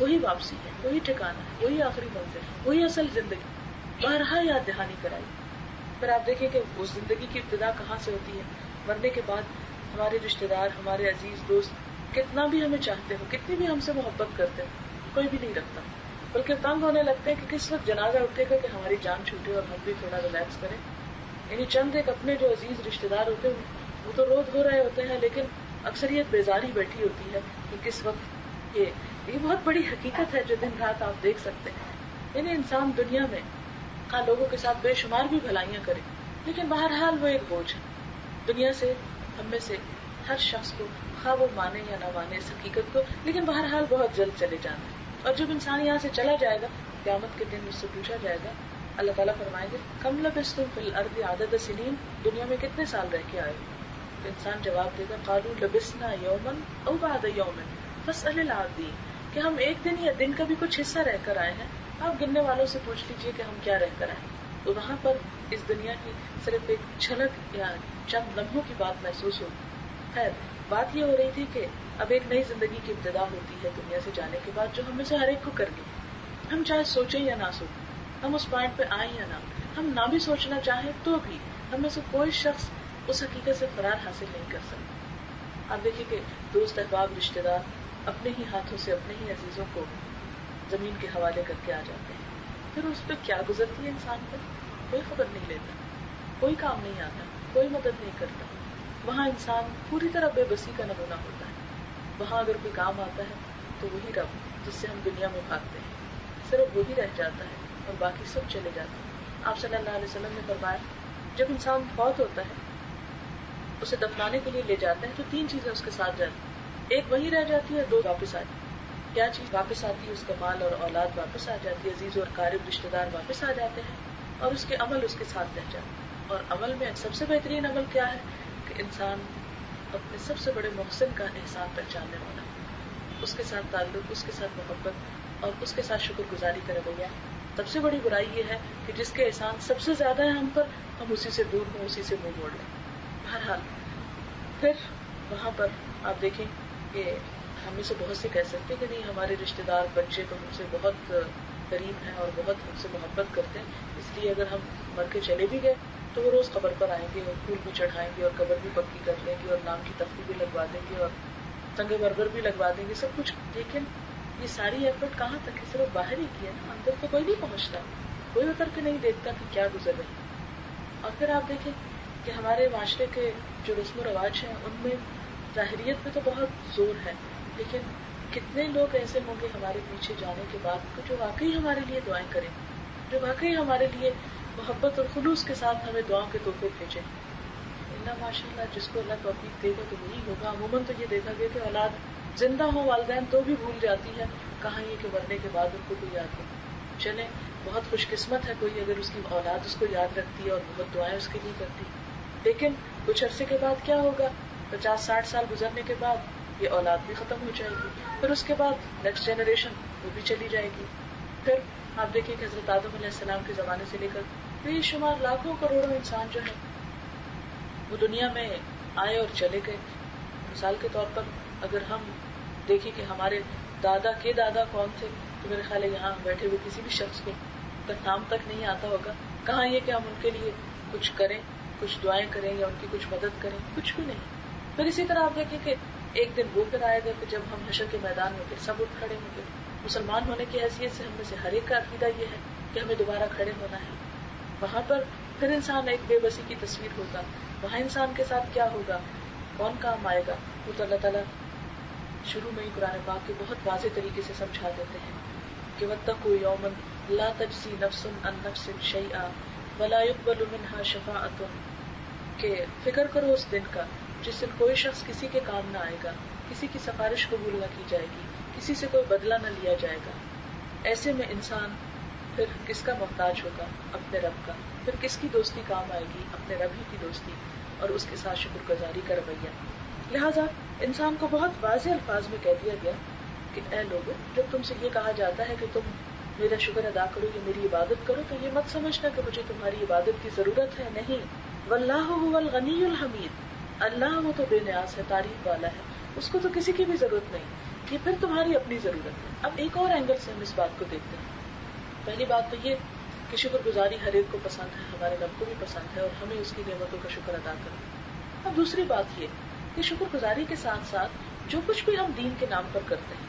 وہی واپسی ہے, وہی ٹھکانا ہے, وہی آخری منزل ہے, وہی اصل زندگی. بارہا یاد دہانی کرائی. پھر آپ دیکھیں کہ اس زندگی کی ابتدا کہاں سے ہوتی ہے. مرنے کے بعد ہمارے رشتے دار, ہمارے عزیز دوست کتنا بھی ہمیں چاہتے ہو, کتنی بھی ہم سے محبت کرتے ہیں, کوئی بھی نہیں رکھتا, بلکہ تنگ ہونے لگتے ہیں کہ کس وقت جنازہ اٹھے گا کہ ہماری جان چھوٹے اور ہم بھی تھوڑا ریلیکس کریں. یعنی چند ایک اپنے جو عزیز رشتے دار ہوتے ہیں وہ تو روز ہو رہے ہوتے ہیں, لیکن اکثریت بیزاری بیٹھی ہوتی ہے کہ کس وقت یہ بہت بڑی حقیقت ہے جو دن رات آپ دیکھ سکتے ہیں. یعنی انسان دنیا میں لوگوں کے ساتھ بے شمار بھی بھلائیاں کرے, لیکن بہرحال وہ ایک بوجھ ہے. دنیا سے ہم میں سے ہر شخص کو, خواہ وہ مانے یا نہ مانے اس حقیقت کو, لیکن بہرحال بہت جلد چلے جانا ہے. اور جب انسان یہاں سے چلا جائے گا, قیامت کے دن اس سے پوچھا جائے گا, اللہ تعالیٰ فرمائیں گے کم لبثتم فی الارض عدد سنین, دنیا میں کتنے سال رہ کے آئے؟ تو انسان جواب دے گا قالوا لبثنا یوما او بعد یوم فاسأل العادین, کہ ہم ایک دن یا دن کا بھی کچھ حصہ رہ کر آئے ہیں, آپ گننے والوں سے پوچھ لیجئے کہ ہم کیا رہ کر آئے. تو وہاں پر اس دنیا کی صرف ایک جھلک یا چند لمحوں کی بات محسوس ہوگی. خیر, بات یہ ہو رہی تھی کہ اب ایک نئی زندگی کی ابتدا ہوتی ہے دنیا سے جانے کے بعد, جو ہم میں سے ہر ایک کو کرنی ہے. ہم چاہے سوچیں یا نہ سوچیں, ہم اس پوائنٹ پہ آئیں یا نہ, ہم نہ بھی سوچنا چاہیں تو بھی ہم میں سے کوئی شخص اس حقیقت سے فرار حاصل نہیں کر سکتا. آپ دیکھیں کہ دوست احباب رشتے دار اپنے ہی ہاتھوں سے اپنے ہی عزیزوں کو زمین کے حوالے کر کے آ جاتے ہیں. پھر اس پہ کیا گزرتی ہے انسان پر کوئی خبر نہیں لیتا, کوئی کام نہیں آتا, کوئی مدد نہیں کرتا. وہاں انسان پوری طرح بے بسی کا نمونہ ہوتا ہے. وہاں اگر کوئی کام آتا ہے تو وہی رب جس سے ہم دنیا میں بھاگتے ہیں, صرف وہی رہ جاتا ہے اور باقی سب چلے جاتے ہیں. آپ صلی اللہ علیہ وسلم نے فرمایا جب انسان فوت ہوتا ہے, اسے دفنانے کے لیے لے جاتے ہیں تو تین چیزیں اس کے ساتھ جاتی ہیں. ایک وہی رہ جاتی ہے, دو واپس آتی ہے. کیا چیز واپس آتی ہے؟ اس کا مال اور اولاد واپس آ جاتی ہے, عزیز اور قارب رشتے دار واپس آ جاتے ہیں, اور اس کے عمل اس کے ساتھ رہ جاتے ہیں. اور عمل میں سب سے بہترین عمل کیا ہے کہ انسان اپنے سب سے بڑے محسن کا احسان پہچاننے والا, اس کے ساتھ تعلق, اس کے ساتھ محبت اور اس کے ساتھ شکر گزاری کا رویہ. سب سے بڑی برائی یہ ہے کہ جس کے احسان سب سے زیادہ ہے ہم پر, ہم اسی سے دور ہوں, اسی سے منہ موڑ لیں. بہرحال پھر وہاں پر آپ دیکھیں کہ ہم میں سے بہت سے کہہ سکتے کہ نہیں ہمارے رشتے دار بچے تو ہم سے بہت قریب ہیں اور بہت ہم سے محبت کرتے ہیں, اس لیے اگر ہم مر کے چلے بھی گئے تو وہ روز قبر پر آئیں گے اور پھول بھی چڑھائیں گے اور قبر بھی پکی کر لیں گے اور نام کی تختی بھی لگوا دیں گے اور سنگ مرمر بھی لگوا دیں گے, سب کچھ. لیکن یہ ساری ایفرٹ کہاں تک ہے؟ صرف باہر ہی کی ہے نا, اندر تو کوئی نہیں پہنچتا, کوئی اتر کے نہیں دیکھتا کہ کیا گزر رہی. اور پھر آپ دیکھیں کہ ہمارے معاشرے کے جو رسم و رواج ہیں ان میں ظاہریت پہ تو بہت زور ہے, لیکن کتنے لوگ ایسے ہوں گے ہمارے پیچھے جانے کے بعد جو واقعی ہمارے لیے دعائیں کریں, جو واقعی ہمارے لیے محبت اور خلوص کے ساتھ ہمیں دعاؤں کے تحفے بھیجیں. اللہ ماشاء اللہ جس کو اللہ توفیق دے گا تو وہی ہوگا. عموماً تو یہ دیکھا گیا کہ اولاد زندہ ہو والدین تو بھی بھول جاتی ہے, کہاں یہ کہ مرنے کے بعد ان کو کوئی یاد نہیں. چلیں بہت خوش قسمت ہے کوئی اگر اس کی اولاد اس کو یاد رکھتی ہے اور بہت دعائیں اس کے لیے کرتی. لیکن کچھ عرصے کے بعد کیا ہوگا, 50-60 سال گزرنے کے بعد یہ اولاد بھی ختم ہو جائے گی, پھر اس کے بعد نیکسٹ جنریشن وہ بھی چلی جائے گی. پھر آپ دیکھیں کہ حضرت آدم علیہ السلام کے زمانے سے لے کر بے شمار لاکھوں کروڑوں انسان جو ہے وہ دنیا میں آئے اور چلے گئے. مثال کے طور پر اگر ہم دیکھیں کہ ہمارے دادا کے دادا کون تھے تو میرے خیال ہے یہاں بیٹھے ہوئے کسی بھی شخص کو نام تک نہیں آتا ہوگا. کہاں یہ کہ ہم ان کے لیے کچھ کریں, کچھ دعائیں کریں یا ان کی کچھ مدد کریں, کچھ بھی نہیں. پھر اسی طرح آپ دیکھیں کہ ایک دن وہ پھر آئے گا کہ جب ہم حشر کے میدان میں پھر سب اٹھ کھڑے ہوں گے. مسلمان ہونے کی حیثیت سے ہم میں سے ہر ایک کا عقیدہ یہ ہے کہ ہمیں دوبارہ کھڑے ہونا ہے. وہاں پر پھر انسان ایک بے بسی کی تصویر ہوگا. وہاں انسان کے ساتھ کیا ہوگا, کون کام آئے گا, وہ تو اللہ تعالیٰ شروع میں ہی قرآن پاک کے بہت واضح طریقے سے سمجھا دیتے ہیں کہ واتقوا یوما لا تجزی نفس عن نفس شیئا ولا يقبل منها شفاعۃ, کہ فکر کرو اس دن کا جس دن کوئی شخص کسی کے کام نہ آئے گا, کسی کی سفارش قبول نہ کی جائے گی, کسی سے کوئی بدلہ نہ لیا جائے گا. ایسے میں انسان پھر کس کا محتاج ہوگا, اپنے رب کا. پھر کس کی دوستی کام آئے گی, اپنے رب ہی کی دوستی اور اس کے ساتھ شکر گزاری کا رویہ. لہٰذا انسان کو بہت واضح الفاظ میں کہہ دیا گیا کہ اے لوگوں, جب تم سے یہ کہا جاتا ہے کہ تم میرا شکر ادا کرو یا میری عبادت کرو تو یہ مت سمجھنا کہ مجھے تمہاری عبادت کی ضرورت ہے. نہیں, واللہ هو الغنی الحمید, اللہ وہ تو بے نیاز ہے, تعریف والا ہے, اس کو تو کسی کی بھی ضرورت نہیں. یہ پھر تمہاری اپنی ضرورت ہے. اب ایک اور اینگل سے ہم اس بات کو دیکھتے ہیں. پہلی بات تو یہ کہ شکر گزاری ہر ایک کو پسند ہے, ہمارے رب کو بھی پسند ہے اور ہمیں اس کی نعمتوں کا شکر ادا کرنا. اب دوسری بات یہ کہ شکر گزاری کے ساتھ ساتھ جو کچھ بھی ہم دین کے نام پر کرتے ہیں,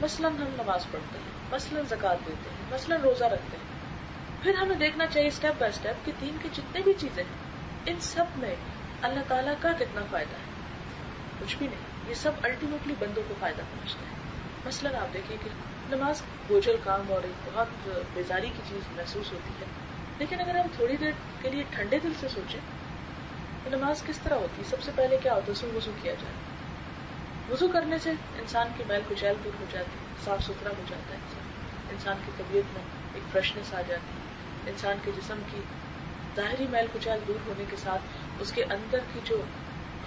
مثلاً ہم نماز پڑھتے ہیں, مثلاً زکوٰۃ دیتے ہیں, مثلاً روزہ رکھتے ہیں, پھر ہمیں دیکھنا چاہیے اسٹیپ بائی اسٹیپ کہ دین کی جتنے بھی چیزیں ہیں ان سب میں اللہ تعالیٰ کا کتنا فائدہ ہے. کچھ بھی نہیں, یہ سب الٹیمیٹلی بندوں کو فائدہ پہنچتا ہے. مثلاً آپ دیکھیں کہ نماز بوجھل کام اور ایک بہت بیزاری کی چیز محسوس ہوتی ہے, لیکن اگر ہم تھوڑی دیر کے لیے ٹھنڈے دل سے سوچیں تو نماز کس طرح ہوتی ہے. سب سے پہلے کیا ہوتا ہے, وضو کیا جائے. وضو کرنے سے انسان کی میل کچیل دور ہو جاتی ہے, صاف ستھرا ہو جاتا ہے انسان کی طبیعت میں ایک فریشنس آ جاتی ہے. انسان کے جسم کی ظاہری میل کچیل دور ہونے کے ساتھ اس کے اندر کی جو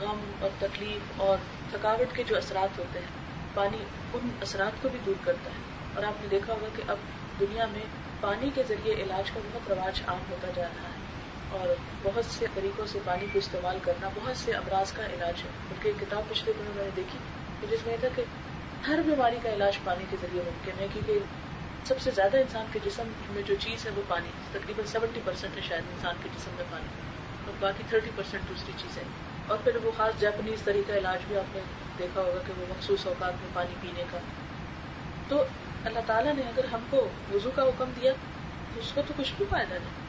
غم اور تکلیف اور تھکاوٹ کے جو اثرات ہوتے ہیں, پانی ان اثرات کو بھی دور کرتا ہے. اور آپ نے دیکھا ہوگا کہ اب دنیا میں پانی کے ذریعے علاج کا بہت رواج عام ہوتا جا رہا ہے اور بہت سے طریقوں سے پانی کو استعمال کرنا بہت سے امراض کا علاج ہے. بلکہ ایک کتاب پچھلے دنوں میں نے دیکھی کہ جس میں تھا کہ ہر بیماری کا علاج پانی کے ذریعے ممکن ہے, کیونکہ سب سے زیادہ انسان کے جسم میں جو چیز ہے وہ پانی, تقریباً 70% ہے شاید انسان کے جسم میں پانی, اور باقی 30% دوسری چیز ہے. اور پھر وہ خاص جاپنیز طریقہ علاج بھی آپ نے دیکھا ہوگا کہ وہ مخصوص اوقات میں پانی پینے کا. تو اللہ تعالیٰ نے اگر ہم کو وضو کا حکم دیا تو اس کو تو کچھ بھی فائدہ نہیں,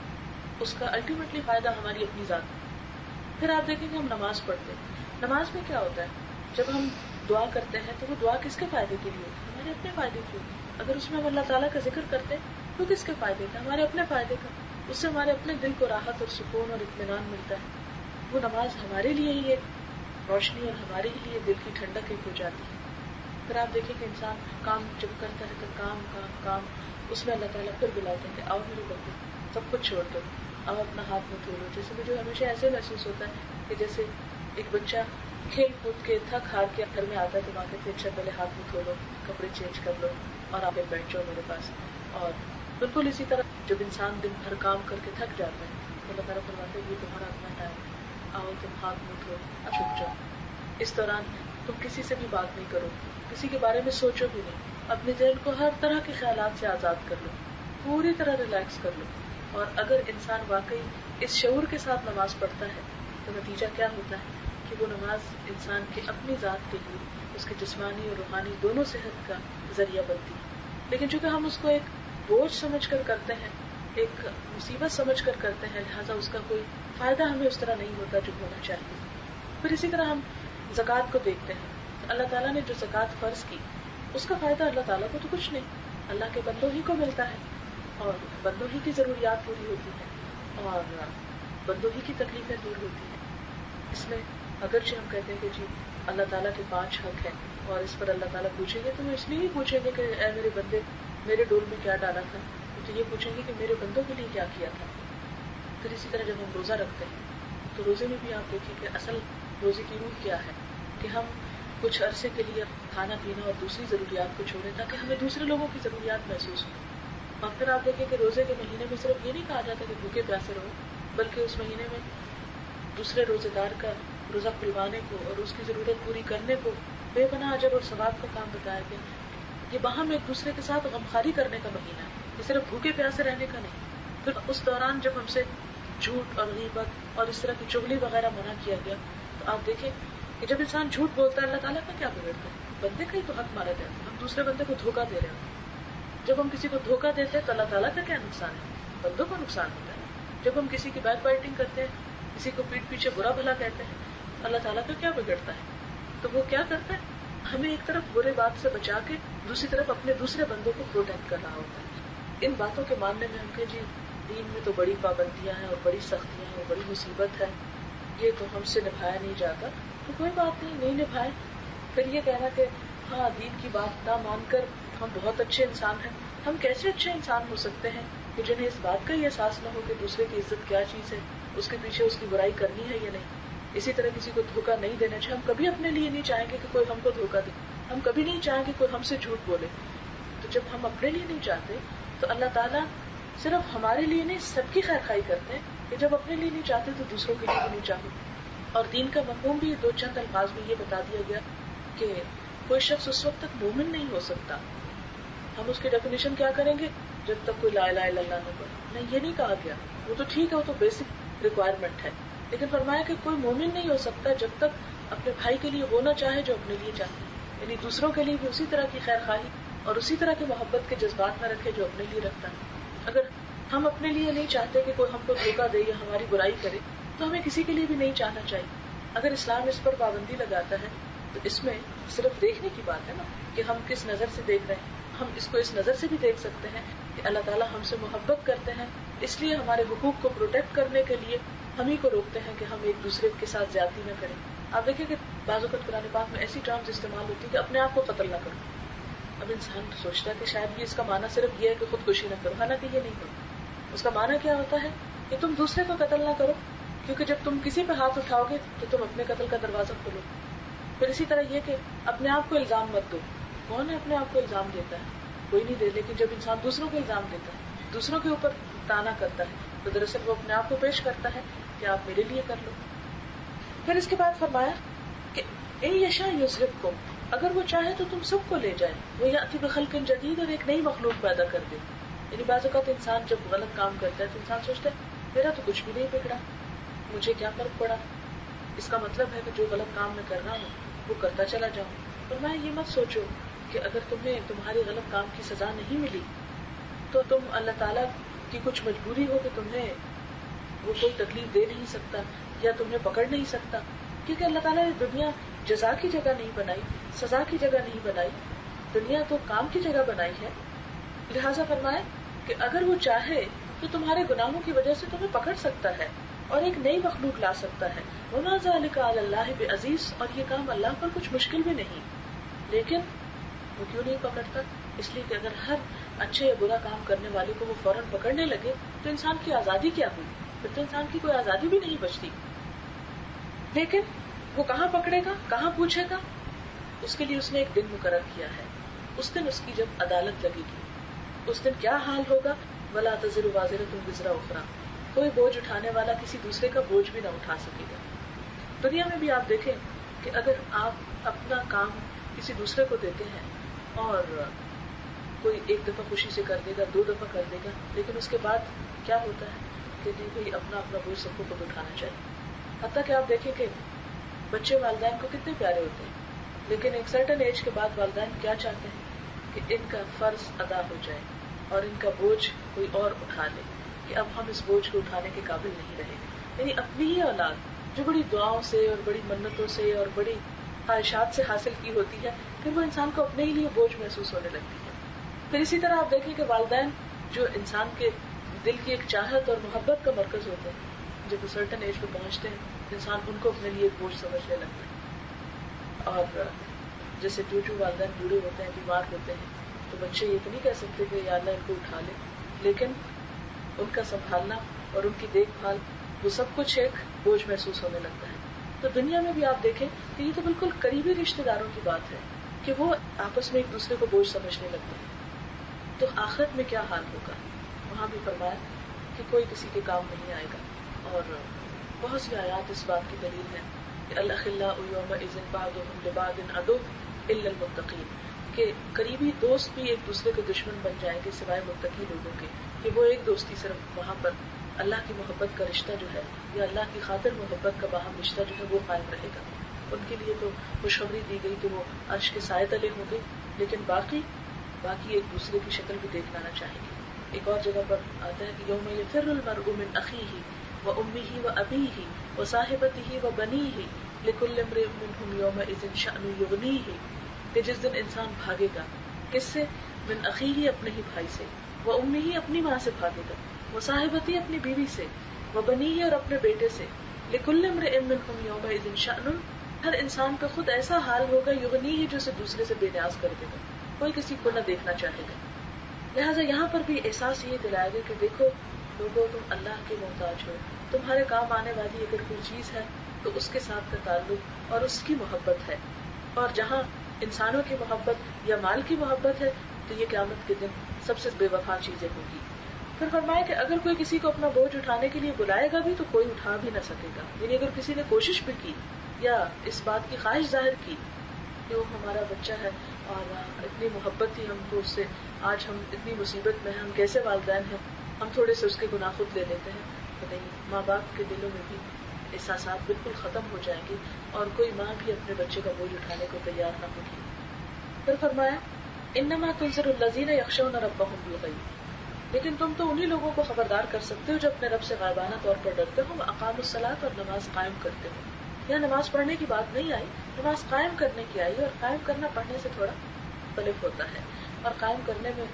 اس کا الٹیمیٹلی فائدہ ہماری اپنی ذات. پھر آپ دیکھیں کہ ہم نماز پڑھتے ہیں, نماز میں کیا ہوتا ہے, جب ہم دعا کرتے ہیں تو وہ دعا کس کے فائدے کے لیے ہوتی ہے, ہمارے اپنے فائدے کے لیے. اگر اس میں ہم اللہ تعالیٰ کا ذکر کرتے ہیں تو کس کے فائدے کا, ہمارے اپنے فائدے کا. اس سے ہمارے اپنے دل کو راحت اور سکون اور اطمینان ملتا ہے. وہ نماز ہمارے لیے ہی ایک روشنی اور ہمارے لیے دل کی ٹھنڈک ایک ہو جاتی ہے. پھر آپ دیکھیں کہ انسان کام جب کرتا ہے تو کام کام کام, اس میں اللہ تعالیٰ پھر بلاتے ہیں کہ آؤ میرے بندے سب کچھ چھوڑ دو, آؤ اپنا ہاتھ میں دھو لو. جیسے مجھے ہمیشہ ایسے محسوس ہوتا ہے کہ جیسے ایک بچہ کھیل کود کے تھک ہار کے گھر میں آتا ہے تو وہاں کہتے اچھا پہلے ہاتھ میں دھو لو, کپڑے چینج کر لو اور آ کے بیٹھ جاؤ میرے پاس. اور بالکل اسی طرح جب انسان دن بھر کام کر کے تھک جاتا ہے تو اللہ تعالیٰ فرماتے ہیں یہ تمہارا اپنا ٹائم, آؤ تم ہاتھ میں دھو, چھپ جاؤ. اس دوران تم کسی سے بھی بات نہیں کرو, کسی کے بارے میں سوچو بھی نہیں, اپنے ذہن کو ہر طرح کے خیالات سے آزاد کر لو, پوری طرح ریلیکس کر لو. اور اگر انسان واقعی اس شعور کے ساتھ نماز پڑھتا ہے تو نتیجہ کیا ہوتا ہے کہ وہ نماز انسان کی اپنی ذات کے لیے, اس کے جسمانی اور روحانی دونوں صحت کا ذریعہ بنتی ہے. لیکن چونکہ ہم اس کو ایک بوجھ سمجھ کر کرتے ہیں, ایک مصیبت سمجھ کر کرتے ہیں, لہٰذا اس کا کوئی فائدہ ہمیں اس طرح نہیں ہوتا جو ہونا چاہیے. پھر اسی طرح ہم زکوٰۃ کو دیکھتے ہیں. اللہ تعالیٰ نے جو زکوٰۃ فرض کی اس کا فائدہ اللہ تعالیٰ کو تو کچھ نہیں, اللہ کے بندوں ہی کو ملتا ہے اور بندوں ہی کی ضروریات پوری ہوتی ہیں اور بندوں ہی کی تکلیفیں دور ہوتی ہیں. اس میں اگرچہ ہم کہتے ہیں کہ جی اللہ تعالیٰ کے 5 حق ہیں اور اس پر اللہ تعالیٰ پوچھیں گے, تو وہ اس لیے ہی پوچھیں گے کہ اے میرے بندے میرے ڈول میں کیا ڈالا تھا, تو یہ پوچھیں گے کہ میرے بندوں کے لیے کیا کیا تھا. پھر اسی طرح جب ہم روزہ رکھتے ہیں تو روزے میں بھی آپ دیکھیں کہ اصل روزے کی روح کیا ہے کہ ہم کچھ عرصے کے لیے کھانا پینا اور دوسری ضروریات کو چھوڑیں تاکہ ہمیں دوسرے لوگوں کی ضروریات محسوس ہوں. اور پھر آپ دیکھیں کہ روزے کے مہینے میں صرف یہ نہیں کہا جاتا کہ بھوکے پیاسے رہو، بلکہ اس مہینے میں دوسرے روزے دار کا روزہ کھلوانے کو اور اس کی ضرورت پوری کرنے کو بے پناہ اجر اور ثواب کا کام بتایا گیا. یہ باہم ایک دوسرے کے ساتھ غمخواری کرنے کا مہینہ ہے، یہ صرف بھوکے پیاسے رہنے کا نہیں. پھر اس دوران جب ہم سے جھوٹ اور غیبت اور اس طرح کی چغلی وغیرہ منع کیا گیا، تو آپ دیکھیں کہ جب انسان جھوٹ بولتا ہے اللہ تعالیٰ کا کیا بگڑتا ہے؟ بندے کا ہی تو حق مارا جاتا ہے، ہم دوسرے بندے کو دھوکہ دے رہے ہیں. جب ہم کسی کو دھوکہ دیتے ہیں تو اللہ تعالیٰ کا کیا نقصان ہے؟ بندوں کو نقصان ہوتا ہے. جب ہم کسی کی بیک بائٹنگ کرتے ہیں، کسی کو پیٹ پیچھے برا بھلا کہتے ہیں، اللہ تعالیٰ کا کیا بگڑتا ہے؟ تو وہ کیا کرتا ہے؟ ہمیں ایک طرف برے بات سے بچا کے دوسری طرف اپنے دوسرے بندوں کو پروٹیکٹ کر رہا ہوتا ہے. ان باتوں کے ماننے میں ہم کہ جی دین میں تو بڑی پابندیاں ہیں اور بڑی سختیاں ہیں اور بڑی مصیبت ہے، یہ تو ہم سے نبھایا نہیں جاتا، تو کوئی بات نہیں نبھائے. پھر یہ کہنا کہ ہاں دین کی بات نہ مان کر ہم بہت اچھے انسان ہیں، ہم کیسے اچھے انسان ہو سکتے ہیں کہ جنہیں اس بات کا ہی احساس نہ ہو کہ دوسرے کی عزت کیا چیز ہے، اس کے پیچھے اس کی برائی کرنی ہے یا نہیں. اسی طرح کسی کو دھوکہ نہیں دینا چاہیے. ہم کبھی اپنے لیے نہیں چاہیں گے کہ کوئی ہم کو دھوکہ دے، ہم کبھی نہیں چاہیں گے کوئی ہم سے جھوٹ بولے. تو جب ہم اپنے لیے نہیں چاہتے تو اللہ تعالیٰ صرف ہمارے لیے نہیں سب کی خیر خواہی کرتے ہیں کہ جب اپنے لیے نہیں چاہتے تو دوسروں کے لیے بھی نہیں چاہتے. اور دین کا مفہوم بھی دو چند الفاظ میں یہ بتا دیا گیا کہ کوئی شخص اس وقت تک مومن نہیں ہو سکتا. ہم اس کی ڈیفینیشن کیا کریں گے؟ جب تک کوئی لا الہ الا اللہ نہ پڑھے. نہیں، یہ نہیں کہا گیا. وہ تو ٹھیک ہے، وہ تو بیسک ریکوائرمنٹ ہے، لیکن فرمایا کہ کوئی مومن نہیں ہو سکتا جب تک اپنے بھائی کے لیے وہ نہ چاہے جو اپنے لیے چاہے. یعنی دوسروں کے لیے بھی اسی طرح کی خیر خواہی اور اسی طرح کی محبت کے جذبات میں رکھے جو اپنے لیے رکھتا ہے. اگر ہم اپنے لیے نہیں چاہتے کہ کوئی ہم کو دھوکہ دے یا ہماری برائی کرے تو ہمیں کسی کے لیے بھی نہیں چاہنا چاہیے. اگر اسلام اس پر پابندی لگاتا ہے تو اس میں صرف دیکھنے کی بات ہے نا کہ ہم کس نظر سے دیکھ رہے ہیں. ہم اس کو اس نظر سے بھی دیکھ سکتے ہیں کہ اللہ تعالیٰ ہم سے محبت کرتے ہیں، اس لیے ہمارے حقوق کو پروٹیکٹ کرنے کے لیے ہم ہی کو روکتے ہیں کہ ہم ایک دوسرے کے ساتھ زیادتی نہ کریں. آپ دیکھیں کہ بعض اوقات قرآن پاک میں ایسی ٹرمز استعمال ہوتی ہے کہ اپنے آپ کو قتل نہ کرو. اب انسان سوچتا ہے کہ شاید بھی اس کا معنی صرف یہ ہے کہ خودکشی نہ کرو، حالانکہ یہ نہیں ہوتا. اس کا معنی کیا ہوتا ہے کہ تم دوسرے کو قتل نہ کرو، کیونکہ جب تم کسی پہ ہاتھ اٹھاؤ گے تو تم اپنے قتل کا دروازہ کھولو. پھر اسی طرح یہ کہ اپنے آپ کو الزام مت دو. کون ہے اپنے آپ کو الزام دیتا ہے؟ کوئی نہیں دے. لیکن جب انسان دوسروں کو الزام دیتا ہے، دوسروں کے اوپر تانا کرتا ہے، تو دراصل وہ اپنے آپ کو پیش کرتا ہے کہ آپ میرے لیے کر لو. پھر اس کے بعد فرمایا کہ اے یشاء یذہبکم، اگر وہ چاہے تو تم سب کو لے جائے، وہ یأتی بخلق جدید، اور ایک نئی مخلوق پیدا کر دے. یعنی بعض اوقات انسان جب غلط کام کرتا ہے تو انسان سوچتا ہے میرا تو کچھ بھی نہیں بگڑا، مجھے کیا فرق پڑا. اس کا مطلب ہے کہ جو غلط کام میں کر رہا ہوں وہ کرتا چلا جاؤں. اور میں یہ مت سوچو کہ اگر تمہیں تمہاری غلط کام کی سزا نہیں ملی تو تم اللہ تعالیٰ کی کچھ مجبوری ہو کہ تمہیں وہ کوئی تکلیف دے نہیں سکتا یا تمہیں پکڑ نہیں سکتا. کیونکہ اللہ تعالیٰ نے دنیا جزا کی جگہ نہیں بنائی، سزا کی جگہ نہیں بنائی، دنیا تو کام کی جگہ بنائی ہے. لہٰذا فرمائے کہ اگر وہ چاہے تو تمہارے گناہوں کی وجہ سے تمہیں پکڑ سکتا ہے اور ایک نئی مخلوق لا سکتا ہے. وَمَا ذَلِكَ عَلَى اللَّهِ بِعَزِيزٍ، اور یہ کام اللہ پر کچھ مشکل بھی نہیں. لیکن وہ کیوں نہیں پکڑتا؟ اس لیے کہ اگر ہر اچھے یا برا کام کرنے والے کو وہ فوراً پکڑنے لگے تو انسان کی آزادی کیا ہوئی؟ پھر تو انسان کی کوئی آزادی بھی نہیں بچتی. لیکن وہ کہاں پکڑے گا، کہاں پوچھے گا؟ اس کے لیے اس نے ایک دن مقرر کیا ہے. اس دن اس کی جب عدالت لگے گی، اس دن کیا حال ہوگا؟ وَلَا تَزِرُ وَازِرَةٌ وِزْرَ أُخْرَىٰ، کوئی بوجھ اٹھانے والا کسی دوسرے کا بوجھ بھی نہ اٹھا سکے گا. دنیا میں بھی آپ دیکھیں کہ اگر آپ اپنا کام کسی دوسرے کو دیتے ہیں اور کوئی ایک دفعہ خوشی سے کر دے گا، 2 دفعہ کر دے گا، لیکن اس کے بعد کیا ہوتا ہے کہ نہیں بھائی اپنا اپنا بوجھ سب کو خود اٹھانا چاہیے. حتیٰ کہ آپ دیکھیں کہ بچے والدین کو کتنے پیارے ہوتے ہیں، لیکن ایک سرٹن ایج کے بعد والدین کیا چاہتے ہیں کہ ان کا فرض ادا ہو جائے اور ان کا بوجھ کوئی اور اٹھا لے، کہ اب ہم اس بوجھ کو اٹھانے کے قابل نہیں رہے. یعنی اپنی ہی اولاد جو بڑی دعاؤں سے اور بڑی منتوں سے اور بڑی خواہشات سے حاصل کی ہوتی ہے، پھر وہ انسان کو اپنے ہی لیے بوجھ محسوس ہونے لگتی ہے. پھر اسی طرح آپ دیکھیں کہ والدین جو انسان کے دل کی ایک چاہت اور محبت کا مرکز ہوتے ہیں، جب وہ سرٹن ایج پہ پہنچتے ہیں انسان ان کو اپنے لیے ایک بوجھ سمجھنے لگتا ہے. اور جیسے جو والدین بوڑھے ہوتے ہیں، بیمار ہوتے ہیں، تو بچے یہ تو نہیں کہہ سکتے کہ یا اللہ ان کو اٹھا لے، لیکن ان کا سنبھالنا اور ان کی دیکھ بھال وہ سب کچھ ایک بوجھ محسوس ہونے لگتا ہے. تو دنیا میں بھی آپ دیکھیں کہ یہ تو بالکل قریبی رشتے داروں کی بات ہے کہ وہ آپس میں ایک دوسرے کو بوجھ سمجھنے لگتے ہیں. تو آخرت میں کیا حال ہوگا. وہاں بھی فرمایا کہ کوئی کسی کے کام نہیں آئے گا. اور بہت سی آیات اس بات کی دلیل ہے کہ الاخلاء یومئذ بعضهم لبعض عدو الا المتقین، کہ قریبی دوست بھی ایک دوسرے کے دشمن بن جائیں گے سوائے متقی لوگوں کے، کہ وہ ایک دوستی صرف وہاں پر اللہ کی محبت کا رشتہ جو ہے یا اللہ کی خاطر محبت کا باہم رشتہ جو ہے وہ قائم رہے گا. ان کے لیے تو خوشخبری دی گئی کہ وہ عرش کے سائے تلے ہوں گے، لیکن باقی ایک دوسرے کی شکل بھی دیکھ لانا چاہیں گے. ایک اور جگہ پر آتا ہے کہ یوم یفر المرء من اخیہ وامہ وابیہ وصاحبتہ وبنیہ لکل امرئ منہم یومئذ شأن یغنیہ، کہ جس دن انسان بھاگے گا کس سے؟ من اخیہ اپنے ہی بھائی سے، وامہ اپنی ماں سے بھاگے گا، وصاحبتہ اپنی بیوی سے، وبنیہ اور اپنے بیٹے سے. لکل امرئ منہم یومئذ شأن، ہر انسان کا خود ایسا حال ہوگا یغنیہ جو اسے دوسرے سے بے نیاز کر دے گا، کوئی کسی کو نہ دیکھنا چاہے گا. لہٰذا یہاں پر بھی احساس یہ دلایا گیا کہ دیکھو لوگوں، تم اللہ کے محتاج ہو، تمہارے کام آنے والی اگر کوئی چیز ہے تو اس کے ساتھ کا تعلق اور اس کی محبت ہے. اور جہاں انسانوں کی محبت یا مال کی محبت ہے تو یہ قیامت کے دن سب سے بے وفا چیزیں ہوں گی. پھر فرمایا کہ اگر کوئی کسی کو اپنا بوجھ اٹھانے کے لیے بلائے گا بھی تو کوئی اٹھا بھی نہ سکے گا. یعنی اگر کسی نے کوشش بھی کی یا اس بات کی خواہش ظاہر کی کہ وہ ہمارا بچہ ہے اور اتنی محبت تھی ہم کو اس سے، آج ہم اتنی مصیبت میں ہیں، ہم کیسے والدین ہیں، ہم تھوڑے سے اس کے گناہ خود لے لیتے ہیں، تو نہیں، ماں باپ کے دلوں میں بھی احساسات بالکل ختم ہو جائیں گے اور کوئی ماں بھی اپنے بچے کا بوجھ اٹھانے کو تیار نہ ہوگی. پھر فرمایا انما تنذر الذین یخشون ربهم بالغیب، لیکن تم تو انہی لوگوں کو خبردار کر سکتے ہو جو اپنے رب سے غائبانہ طور پر ڈرتے ہو، اقاموا الصلاۃ اور نماز قائم کرتے ہو. یہاں نماز پڑھنے کی بات نہیں آئی، نماز قائم کرنے کی آئی، اور قائم کرنا پڑھنے سے تھوڑا مختلف ہوتا ہے. اور قائم کرنے میں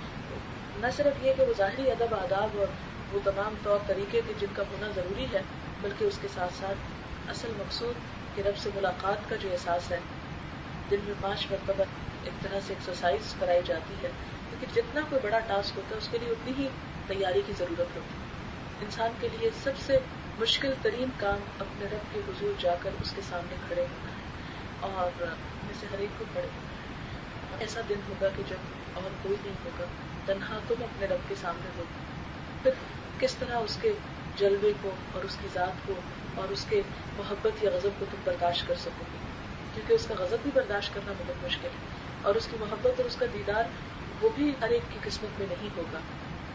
نہ صرف یہ کہ وہ ظاہری ادب آداب اور وہ تمام طور طریقے کے جن کا ہونا ضروری ہے، بلکہ اس کے ساتھ ساتھ اصل مقصود کہ رب سے ملاقات کا جو احساس ہے. دن میں 5 مرتبہ ایک طرح سے ایکسرسائز کرائی جاتی ہے، کیونکہ جتنا کوئی بڑا ٹاسک ہوتا ہے اس کے لیے اتنی ہی تیاری کی ضرورت ہوتی ہے. انسان کے لیے سب سے مشکل ترین کام اپنے رب کے حضور جا کر اس کے سامنے کھڑے ہونا ہے، اور میں سے ہر ایک کو کھڑے ہونا ہے. ایسا دن ہوگا کہ جب اور کوئی نہیں ہوگا، تنہا تم اپنے رب کے سامنے ہو. پھر کس طرح اس کے جلوے کو اور اس کی ذات کو اور اس کے محبت یا غضب کو تم برداشت کر سکو گے، کیونکہ اس کا غضب بھی برداشت کرنا بہت مشکل ہے، اور اس کی محبت اور اس کا دیدار وہ بھی ہر ایک کی قسمت میں نہیں ہوگا.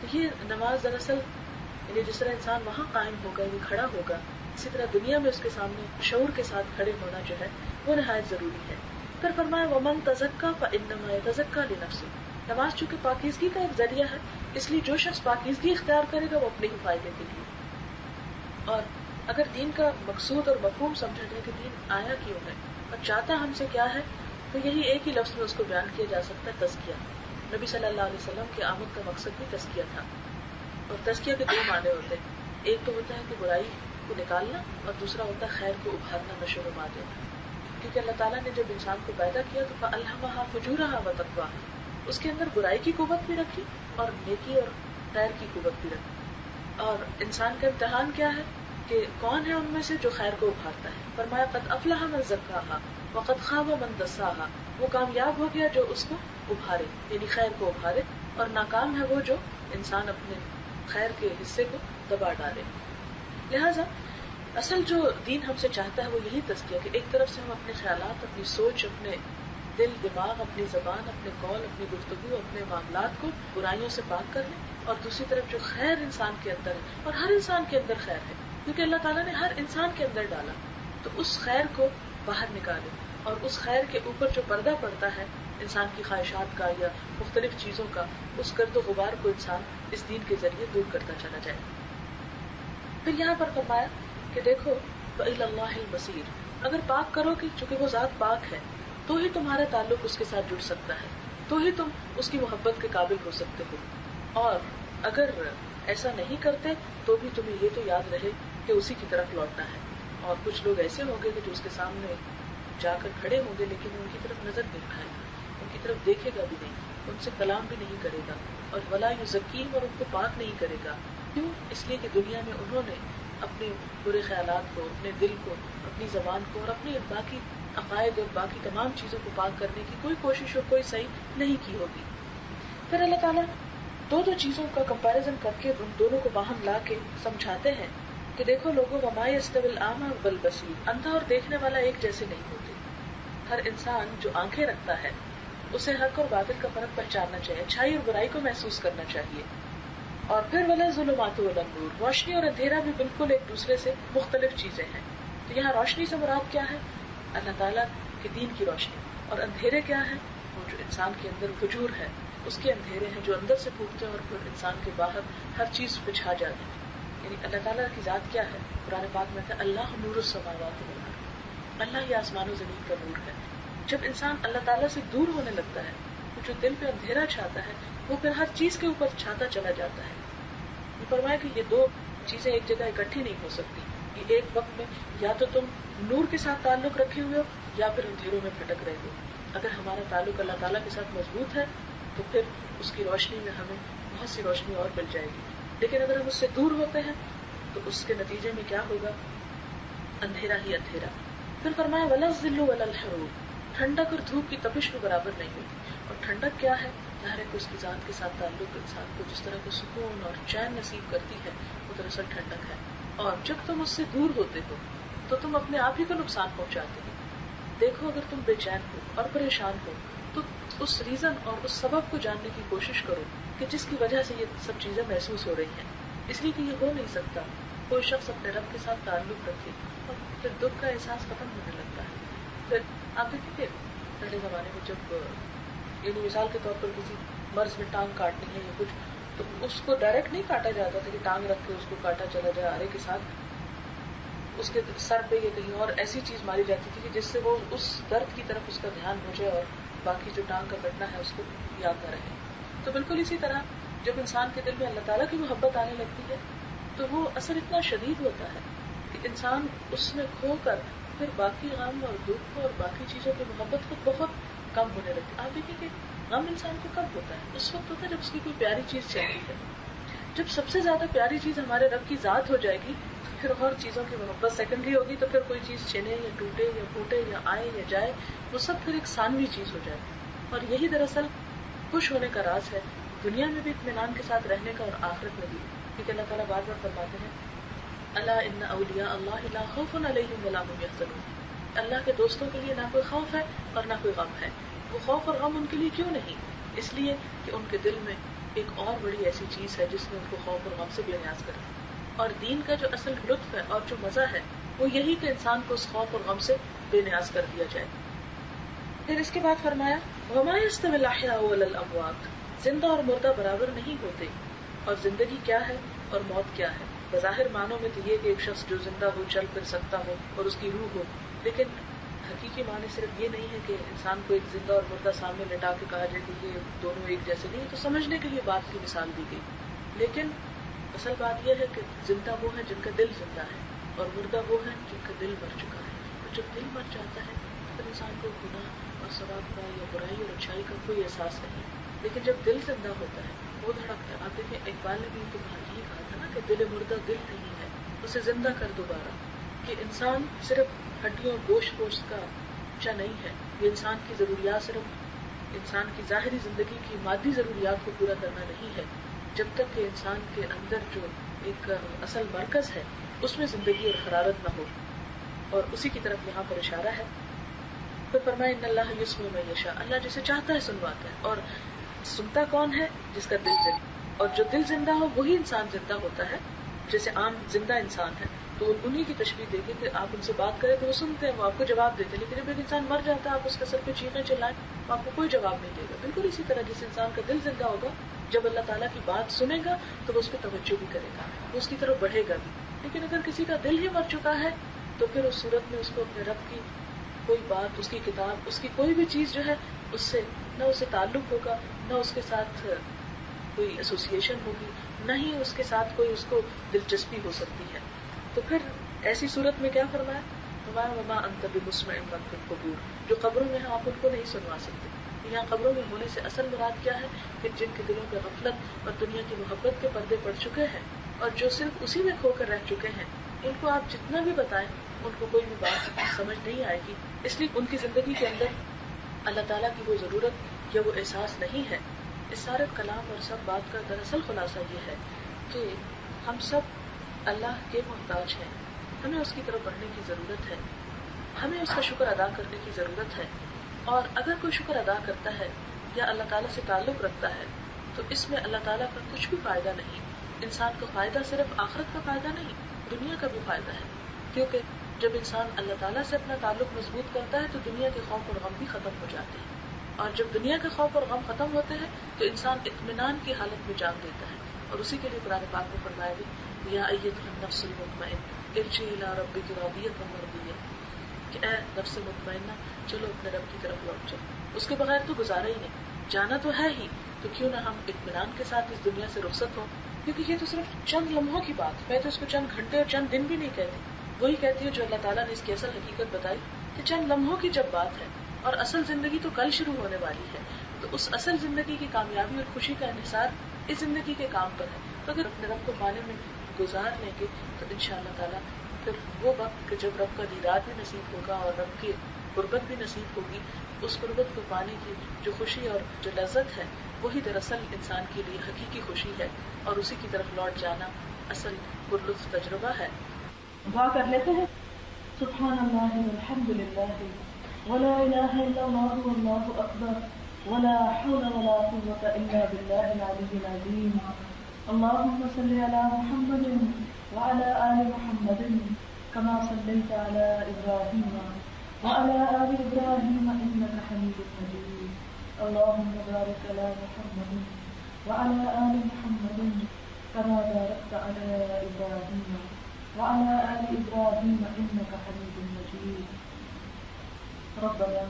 تو یہ نماز دراصل یعنی جس طرح انسان وہاں قائم ہوگا، یہ کھڑا ہوگا، اسی طرح دنیا میں اس کے سامنے شعور کے ساتھ کھڑے ہونا جو ہے وہ نہایت ضروری ہے. پھر فرمایا ومن تزکا فانما یتزکا لنفسہ، نماز چونکہ پاکیزگی کا ایک ذریعہ ہے، اس لیے جو شخص پاکیزگی اختیار کرے گا وہ اپنے ہی فائدے کے لیے. اور اگر دین کا مقصود اور مفہوم سمجھا جائے کہ دین آیا کیوں ہے اور چاہتا ہم سے کیا ہے، تو یہی ایک ہی لفظ میں اس کو بیان کیا جا سکتا ہے، تزکیہ. نبی صلی اللہ علیہ وسلم کی آمد کا مقصد بھی تزکیہ تھا. اور تزکیہ کے 2 معنی ہوتے ہیں، ایک تو ہوتا ہے کہ برائی کو نکالنا، اور دوسرا ہوتا ہے خیر کو ابھارنا، نشو و نما دینا. کیونکہ اللہ تعالیٰ نے جب انسان کو پیدا کیا تو فَأَلْهَمَهَا فُجُورَهَا وَتَقْوَاهَا، اس کے اندر برائی کی قوت بھی رکھی اور نیکی اور خیر کی قوت بھی رکھی. اور انسان کا امتحان کیا ہے کہ کون ہے ان میں سے جو خیر کو ابھارتا ہے. فرمایا قد افلح من زکاها وقد خاب من دساها، وہ کامیاب ہو گیا جو اس کو ابھارے یعنی خیر کو ابھارے، اور ناکام ہے وہ جو انسان اپنے خیر کے حصے کو دبا ڈالے. لہذا اصل جو دین ہم سے چاہتا ہے وہ یہی تزکیہ کہ ایک طرف سے ہم اپنے خیالات، اپنی سوچ، اپنے دل دماغ، اپنی زبان، اپنے قول، اپنی گفتگو، اپنے معاملات کو برائیوں سے پاک کر لیں، اور دوسری طرف جو خیر انسان کے اندر ہے، اور ہر انسان کے اندر خیر ہے کیونکہ اللہ تعالیٰ نے ہر انسان کے اندر ڈالا، تو اس خیر کو باہر نکالے، اور اس خیر کے اوپر جو پردہ پڑتا ہے انسان کی خواہشات کا یا مختلف چیزوں کا، اس گرد و غبار کو انسان اس دین کے ذریعے دور کرتا چلا جائے. پھر یہاں پر فرمایا کہ دیکھو وَإِلَى اللَّهِ الْمَصِيرُ، اگر پاک کرو کہ چونکہ وہ ذات پاک ہے تو ہی تمہارا تعلق اس کے ساتھ جڑ سکتا ہے، تو ہی تم اس کی محبت کے قابل ہو سکتے ہو. اور اگر ایسا نہیں کرتے تو بھی تمہیں یہ تو یاد رہے کہ اسی کی طرف لوٹنا ہے. اور کچھ لوگ ایسے ہوں گے کہ جو اس کے سامنے جا کر کھڑے ہوں گے لیکن ان کی طرف نظر نہیں اٹھائے گا، ان کی طرف دیکھے گا بھی نہیں، ان سے کلام بھی نہیں کرے گا، اور ولا یزکیہم، اور ان کو پاک نہیں کرے گا. کیوں؟ اس لیے کہ دنیا میں انہوں نے اپنے برے خیالات کو، اپنے دل کو، اپنی زبان کو اور اپنی باقی عقائد اور باقی تمام چیزوں کو پاک کرنے کی کوئی کوشش اور کوئی صحیح نہیں کی ہوگی. پھر اللہ تعالیٰ دو چیزوں کا کمپیریزن کر کے ان دونوں کو باہم لا کے سمجھاتے ہیں کہ دیکھو لوگوں، وما یستوی الاعمی والبصیر، اندھا اور دیکھنے والا ایک جیسے نہیں ہوتے. ہر انسان جو آنکھیں رکھتا ہے اسے حق اور باطل کا فرق پہچاننا چاہیے، اچھائی اور برائی کو محسوس کرنا چاہیے. اور پھر ولا ظلمات ولا نور، روشنی اور اندھیرا بھی بالکل ایک دوسرے سے مختلف چیزیں ہیں. تو یہاں روشنی سے مراد کیا ہے؟ اللہ تعالیٰ کے دین کی روشنی. اور اندھیرے کیا ہے؟ وہ جو انسان کے اندر فجور ہے اس کے اندھیرے ہیں جو اندر سے پھوٹتے ہیں اور پھر انسان کے باہر ہر چیز پہ چھا جاتی ہے. یعنی اللہ تعالیٰ کی ذات کیا ہے؟ قرآن پاک میں ہے اللہ نور السماوات والارض، اللہ ہی آسمان و زمین کا نور ہے. جب انسان اللہ تعالیٰ سے دور ہونے لگتا ہے تو جو دل پہ اندھیرا چھاتا ہے وہ پھر ہر چیز کے اوپر چھاتا چلا جاتا ہے. یہ فرمایا کہ یہ دو چیزیں ایک جگہ اکٹھی نہیں ہو سکتی. یہ ایک وقت میں یا تو تم نور کے ساتھ تعلق رکھے ہوئے ہو یا پھر اندھیروں میں بھٹک رہے ہو. اگر ہمارا تعلق اللہ تعالیٰ کے ساتھ مضبوط ہے تو پھر اس کی روشنی میں ہمیں بہت سی روشنی اور مل جائے گی. لیکن اگر ہم اس سے دور ہوتے ہیں تو اس کے نتیجے میں کیا ہوگا؟ اندھیرا ہی اندھیرا. پھر فرمایا ولا الظل ولا الحرور، ٹھنڈک اور دھوپ کی تپش بھی برابر نہیں ہوتی. اور ٹھنڈک کیا ہے؟ ظاہر ہے کہ اس کی ذات کے ساتھ تعلق انسان کو جس طرح کا سکون اور چین نصیب کرتی ہے وہ دراصل ٹھنڈک ہے. اور جب تم اس سے دور ہوتے ہو تو تم اپنے آپ ہی کو نقصان پہنچاتے ہو. دیکھو اگر تم بے چین ہو اور پریشان ہو تو اس ریزن اور اس سبب کو جاننے کی کوشش کرو کہ جس کی وجہ سے یہ سب چیزیں محسوس ہو رہی ہیں. اس لیے کہ یہ ہو نہیں سکتا کوئی شخص اپنے رب کے ساتھ تعلق رکھے اور پھر دکھ کا احساس ختم ہونے لگتا ہے. پھر آپ دیکھیں کہ پہلے زمانے میں جب یعنی مثال کے طور پر کسی مرض میں ٹانگ کاٹنی ہے یا کچھ تو اس کو ڈائریکٹ نہیں کاٹا جاتا تھا کہ ٹانگ رکھ کے اس کو کاٹا چلا جائے، آرے کے ساتھ اس کے سر پہ یا کہیں اور ایسی چیز ماری جاتی تھی کہ جس سے وہ اس درد کی طرف اس کا دھیان ہو جائے اور باقی جو ٹانگ کا کٹنا ہے اس کو یاد نہ رہے. تو بالکل اسی طرح جب انسان کے دل میں اللہ تعالیٰ کی محبت آنے لگتی ہے تو وہ اثر اتنا شدید ہوتا ہے کہ انسان اس میں کھو کر پھر باقی غم اور دکھ اور باقی چیزوں کی محبت کو بہت کم ہونے لگتی ہے. آپ دیکھیں کہ غم انسان کو کب ہوتا ہے؟ اس وقت ہوتا ہے جب اس کی کوئی پیاری چیز چاہیے ہے. جب سب سے زیادہ پیاری چیز ہمارے رب کی ذات ہو جائے گی پھر اور چیزوں کی محبت سیکنڈری ہوگی. تو پھر کوئی چیز چھنے یا ٹوٹے یا پھوٹے یا آئے یا جائے وہ سب پھر ایک ثانوی چیز ہو جائے. اور یہی دراصل خوش ہونے کا راز ہے، دنیا میں بھی اطمینان کے ساتھ رہنے کا اور آخرت میں بھی. کیونکہ اللہ تعالیٰ بار بار فرماتے ہیں الا ان اولیاء اللہ لا خوف علیہم ولا هم یحزنون، اللہ کے دوستوں کے لیے نہ کوئی خوف ہے اور نہ کوئی غم ہے. وہ خوف اور غم ان کے لیے کیوں نہیں؟ اس لیے کہ ان کے دل میں ایک اور بڑی ایسی چیز ہے جس نے ان کو خوف اور غم سے بے نیاز کر دیا. اور دین کا جو اصل لطف ہے اور جو مزہ ہے وہ یہی کہ انسان کو اس خوف اور غم سے بے نیاز کر دیا جائے. پھر اس کے بعد فرمایا وما یستوی الاحیاء ولا الاموات، زندہ اور مردہ برابر نہیں ہوتے. اور زندگی کیا ہے اور موت کیا ہے؟ بظاہر معنوں میں تو یہ کہ ایک شخص جو زندہ ہو، چل پھر سکتا ہو اور اس کی روح ہو، لیکن حقیقی معنی صرف یہ نہیں ہے کہ انسان کو ایک زندہ اور مردہ سامنے لٹا کے کہا جائے کہ یہ دونوں ایک جیسے نہیں. تو سمجھنے کے لیے بات کی مثال دی گئی، لیکن اصل بات یہ ہے کہ زندہ وہ ہے جن کا دل زندہ ہے اور مردہ وہ ہے جن کا دل مر چکا ہے. اور جب دل مر جاتا ہے پھر انسان کو گناہ اور ثواب کا یا برائی اور اچھائی کا کوئی احساس نہیں. لیکن جب دل زندہ ہوتا ہے وہ دھڑکتا ہے. آپ دیکھیں اقبال نے بھی تو یہی کہا تھا نا کہ دل مردہ دل نہیں ہے، اسے زندہ کر دوبارہ. کہ انسان صرف ہڈیوں گوشت کا بچہ نہیں ہے. یہ انسان کی ضروریات صرف انسان کی ظاہری زندگی کی مادی ضروریات کو پورا کرنا نہیں ہے. جب تک کہ انسان کے اندر جو ایک اصل مرکز ہے اس میں زندگی اور حرارت نہ ہو. اور اسی کی طرف یہاں پر اشارہ ہے. پھر فرمایا ان اللہ یسمع من یشاء، اللہ جسے چاہتا ہے سنواتا ہے. اور سنتا کون ہے؟ جس کا دل زندہ. اور جو دل زندہ ہو وہی انسان زندہ ہوتا ہے. جیسے عام زندہ انسان ہے تو انہی کی تشبیہ دیکھیں کہ آپ ان سے بات کریں تو وہ سنتے ہیں، وہ آپ کو جواب دیتے ہیں. لیکن جب ایک انسان مر جاتا ہے آپ اس کے سر پہ چیخیں چلائیں تو آپ کو کوئی جواب نہیں دے گا. بالکل اسی طرح جس انسان کا دل زندہ ہوگا جب اللہ تعالیٰ کی بات سنے گا تو وہ اس پہ توجہ بھی کرے گا، وہ اس کی طرف بڑھے گا بھی. لیکن اگر کسی کا دل ہی مر چکا ہے تو پھر اس صورت میں اس کو اپنے رب کی کوئی بات، اس کی کتاب، اس کی کوئی بھی چیز جو ہے اس سے نہ اسے تعلق ہوگا، نہ اس کے ساتھ کوئی ایسوسیشن ہوگی، نہ ہی اس کے ساتھ کوئی اس کو دلچسپی ہو سکتی ہے. تو پھر ایسی صورت میں کیا فرمایا؟ وما انت بمسمع من فی القبور، جو قبروں میں ہیں آپ ان کو نہیں سنوا سکتے. یہاں قبروں میں ہونے سے اصل مراد کیا ہے کہ جن کے دلوں پہ غفلت اور دنیا کی محبت کے پردے پڑ چکے ہیں اور جو صرف اسی میں کھو کر رہ چکے ہیں، ان کو آپ جتنا بھی بتائیں ان کو کوئی بھی بات سمجھ نہیں آئے گی. اس لیے ان کی زندگی کے اندر اللہ تعالیٰ کی وہ ضرورت یا وہ احساس نہیں ہے اس سارے کلام اور سب بات کا دراصل خلاصہ یہ ہے کہ ہم سب اللہ کے محتاج ہیں، ہمیں اس کی طرف بڑھنے کی ضرورت ہے، ہمیں اس کا شکر ادا کرنے کی ضرورت ہے، اور اگر کوئی شکر ادا کرتا ہے یا اللہ تعالیٰ سے تعلق رکھتا ہے تو اس میں اللہ تعالیٰ کا کچھ بھی فائدہ نہیں. انسان کو فائدہ صرف آخرت کا فائدہ نہیں، دنیا کا بھی فائدہ ہے، کیونکہ جب انسان اللہ تعالیٰ سے اپنا تعلق مضبوط کرتا ہے تو دنیا کے خوف اور غم بھی ختم ہو جاتے ہیں، اور جب دنیا کے خوف اور غم ختم ہوتے ہیں تو انسان اطمینان کی حالت میں جان دیتا ہے. اور اسی کے لیے قرآن پاک میں فرمایا بھی یا ایتھا النفس المطمئنہ ارجعی الی ربک راضیۃ مرضیہ، کہ اے نفس مطمئنہ چلو اپنے رب کی طرف لوٹ جاؤ. اس کے بغیر تو گزارا ہی نہیں، جانا تو ہے ہی، تو کیوں نہ ہم اطمینان کے ساتھ اس دنیا سے رخصت ہوں. کیونکہ یہ تو صرف چند لمحوں کی بات، میں تو اس کو چند گھنٹے اور چند دن بھی نہیں کہتی، وہی کہتی ہوں جو اللہ تعالیٰ نے اس کی اصل حقیقت بتائی کہ چند لمحوں کی جب بات ہے اور اصل زندگی تو کل شروع ہونے والی ہے. تو اس اصل زندگی کی کامیابی اور خوشی کا انحصار اس زندگی کے کام پر ہے. تو اگر اپنے رب کو پانے میں گزار لیں گے تو انشاءاللہ تعالیٰ پھر وہ وقت کہ جب رب کا دیدار بھی نصیب ہوگا اور رب کی قربت بھی نصیب ہوگی، اس قربت کو پانے کی جو خوشی اور جو لذت ہے وہی دراصل انسان کے لیے حقیقی خوشی ہے، اور اسی کی طرف لوٹ جانا اصل پرلطف تجربہ ہے. دعا کر لیتے ہیں. سبحان اللہ والحمد للہ ولا الہ الا اللہ واللہ اکبر ولا حول ولا قوة الا باللہ العلی العظیم. اللهم صل على محمد وعلى آل محمد كما صليت على إبراهيم وعلى آل إبراهيم إنك حميد مجيد. اللهم بارك على محمد وعلى آل محمد كما باركت على إبراهيم وعلى آل إبراهيم إنك حميد مجيد. ربنا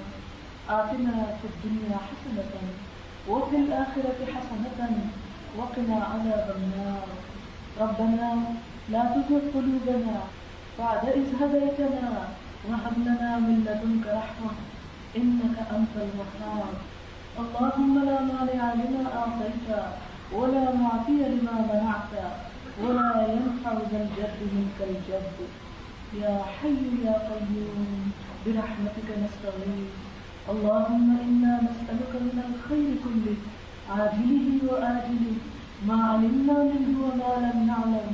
آتنا في الدنيا حسنة وفي الآخرة حسنة وقنا عذاب النار. ربنا لا تزغ قلوبنا بعد إذ هديتنا وهب لنا من لدنك رحمة إنك أنت الوهاب. اللهم لا مانع لما أعطيت ولا معطي لما منعت ولا ينفع ذا الجد منك الجد. يا حي يا قيوم برحمتك نستغيث. اللهم إنا نسألك من الخير كله عاجله وآجله ما علمنا منه وما لم نعلم.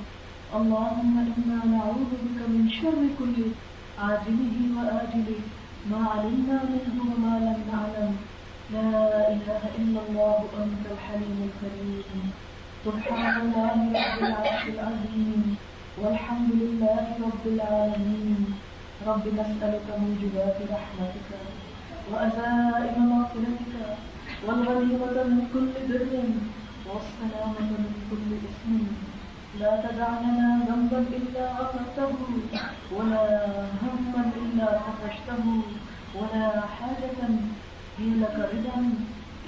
اللهم إنا نعوذ بك من شر كله عاجله وآجله ما علمنا منه وما لم نعلم. لا إله إلا الله أنت الحليم الكريم. سبحان الله رب العرش العظيم والحمد لله رب العالمين. رب نسألك موجبات رحمتك وعزائم مغفرتك والغنيمة من كل بر والسلامة من كل إثم. لا تدع لنا ذنبا إلا غفرته ولا هما إلا فرجته ولا حاجة هي لك رضا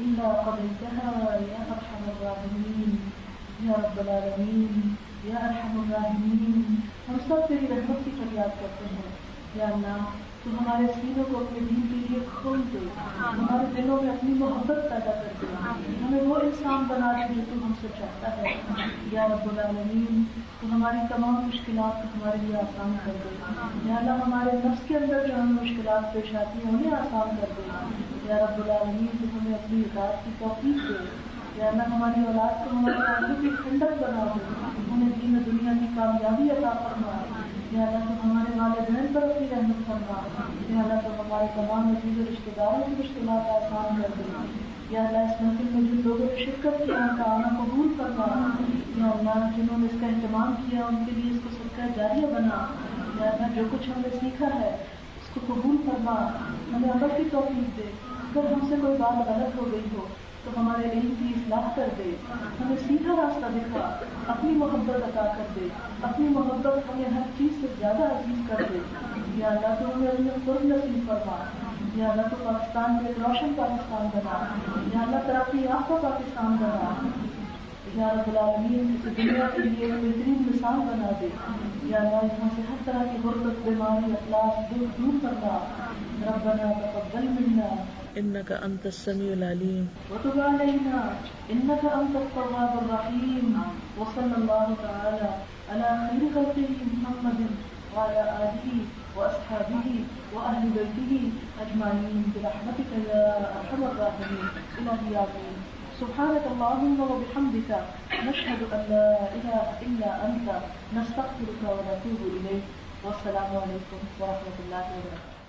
إلا قضيتها يا أرحم الراحمين. یا رب العالمین یا ارحم الراحمین. ہم سب تیری رحمت کی فریاد کرتے ہیں. یا اللہ تو ہمارے سینوں کو اپنے دین کے لیے کھول دے، ہمارے دلوں میں اپنی محبت پیدا کر دے، ہمیں وہ انسان بنا دے جو تو ہم سے چاہتا ہے. یا رب العالمین تو ہماری تمام مشکلات کو ہمارے لیے آسان کر دے. یا اللہ ہمارے نفس کے اندر جو ہمیں مشکلات پیش آتی ہیں انہیں آسان کر دے. یا رب العالمین تو ہمیں اپنی اطاعت کی توفیق دے. یا اللہ ہماری اولاد کو ہمارے تعلق کی ٹھنڈک بنا دے، انہیں دین دنیا کی کامیابی عطا فرما. یا اللہ تو ہمارے والدین پر اپنی رحمت فرما. یا اللہ تو ہمارے تمام عزیز و رشتے داروں کی مشکلات آسان کر دے. یا اللہ اس محفل میں جن لوگوں نے شرکت کیا ان کا آنا قبول فرما. یا اللہ جنہوں نے اس کا اہتمام کیا ان کے لیے اس کو صدقہ جاریہ بنا. یا اللہ جو کچھ ہم نے سیکھا ہے اس کو قبول فرما، ہمیں عمل کی توفیق دے. اگر ہم سے کوئی بات غلط ہو گئی ہو تو ہمارے علم کی اصلاح کر دے، ہمیں سیدھا راستہ دکھا، اپنی محبت عطا کر دے. اپنی محبت ہمیں ہر چیز سے زیادہ عزیز کر دے. یا اللہ تو ہمیں اپنے قرب نصیب فرما. یا اللہ تو پاکستان میں ایک روشن پاکستان بنا. یا اللہ ترقی یافتہ پاکستان بنا. یا رب العالمین اسے دنیا کے لیے ایک بہترین مثال بنا دے. یا اللہ یہاں سے ہر طرح کی غربت، بیماری، افلاس دور کرنا. ربنا تقبل منا انك انت السميع العليم وتب علينا انك انت التواب الرحيم. وصلى الله تعالى على خير خلقه محمد وعلى آله واصحابه واهل بيته اجمعين برحمتك يا ارحم الراحمين. الهي آمين. سبحانك اللهم وبحمدك نشهد أن لا إله إلا أنت نستغفرك ونتوب إليك. والسلام علیکم ورحمۃ اللہ وبرکاتہ.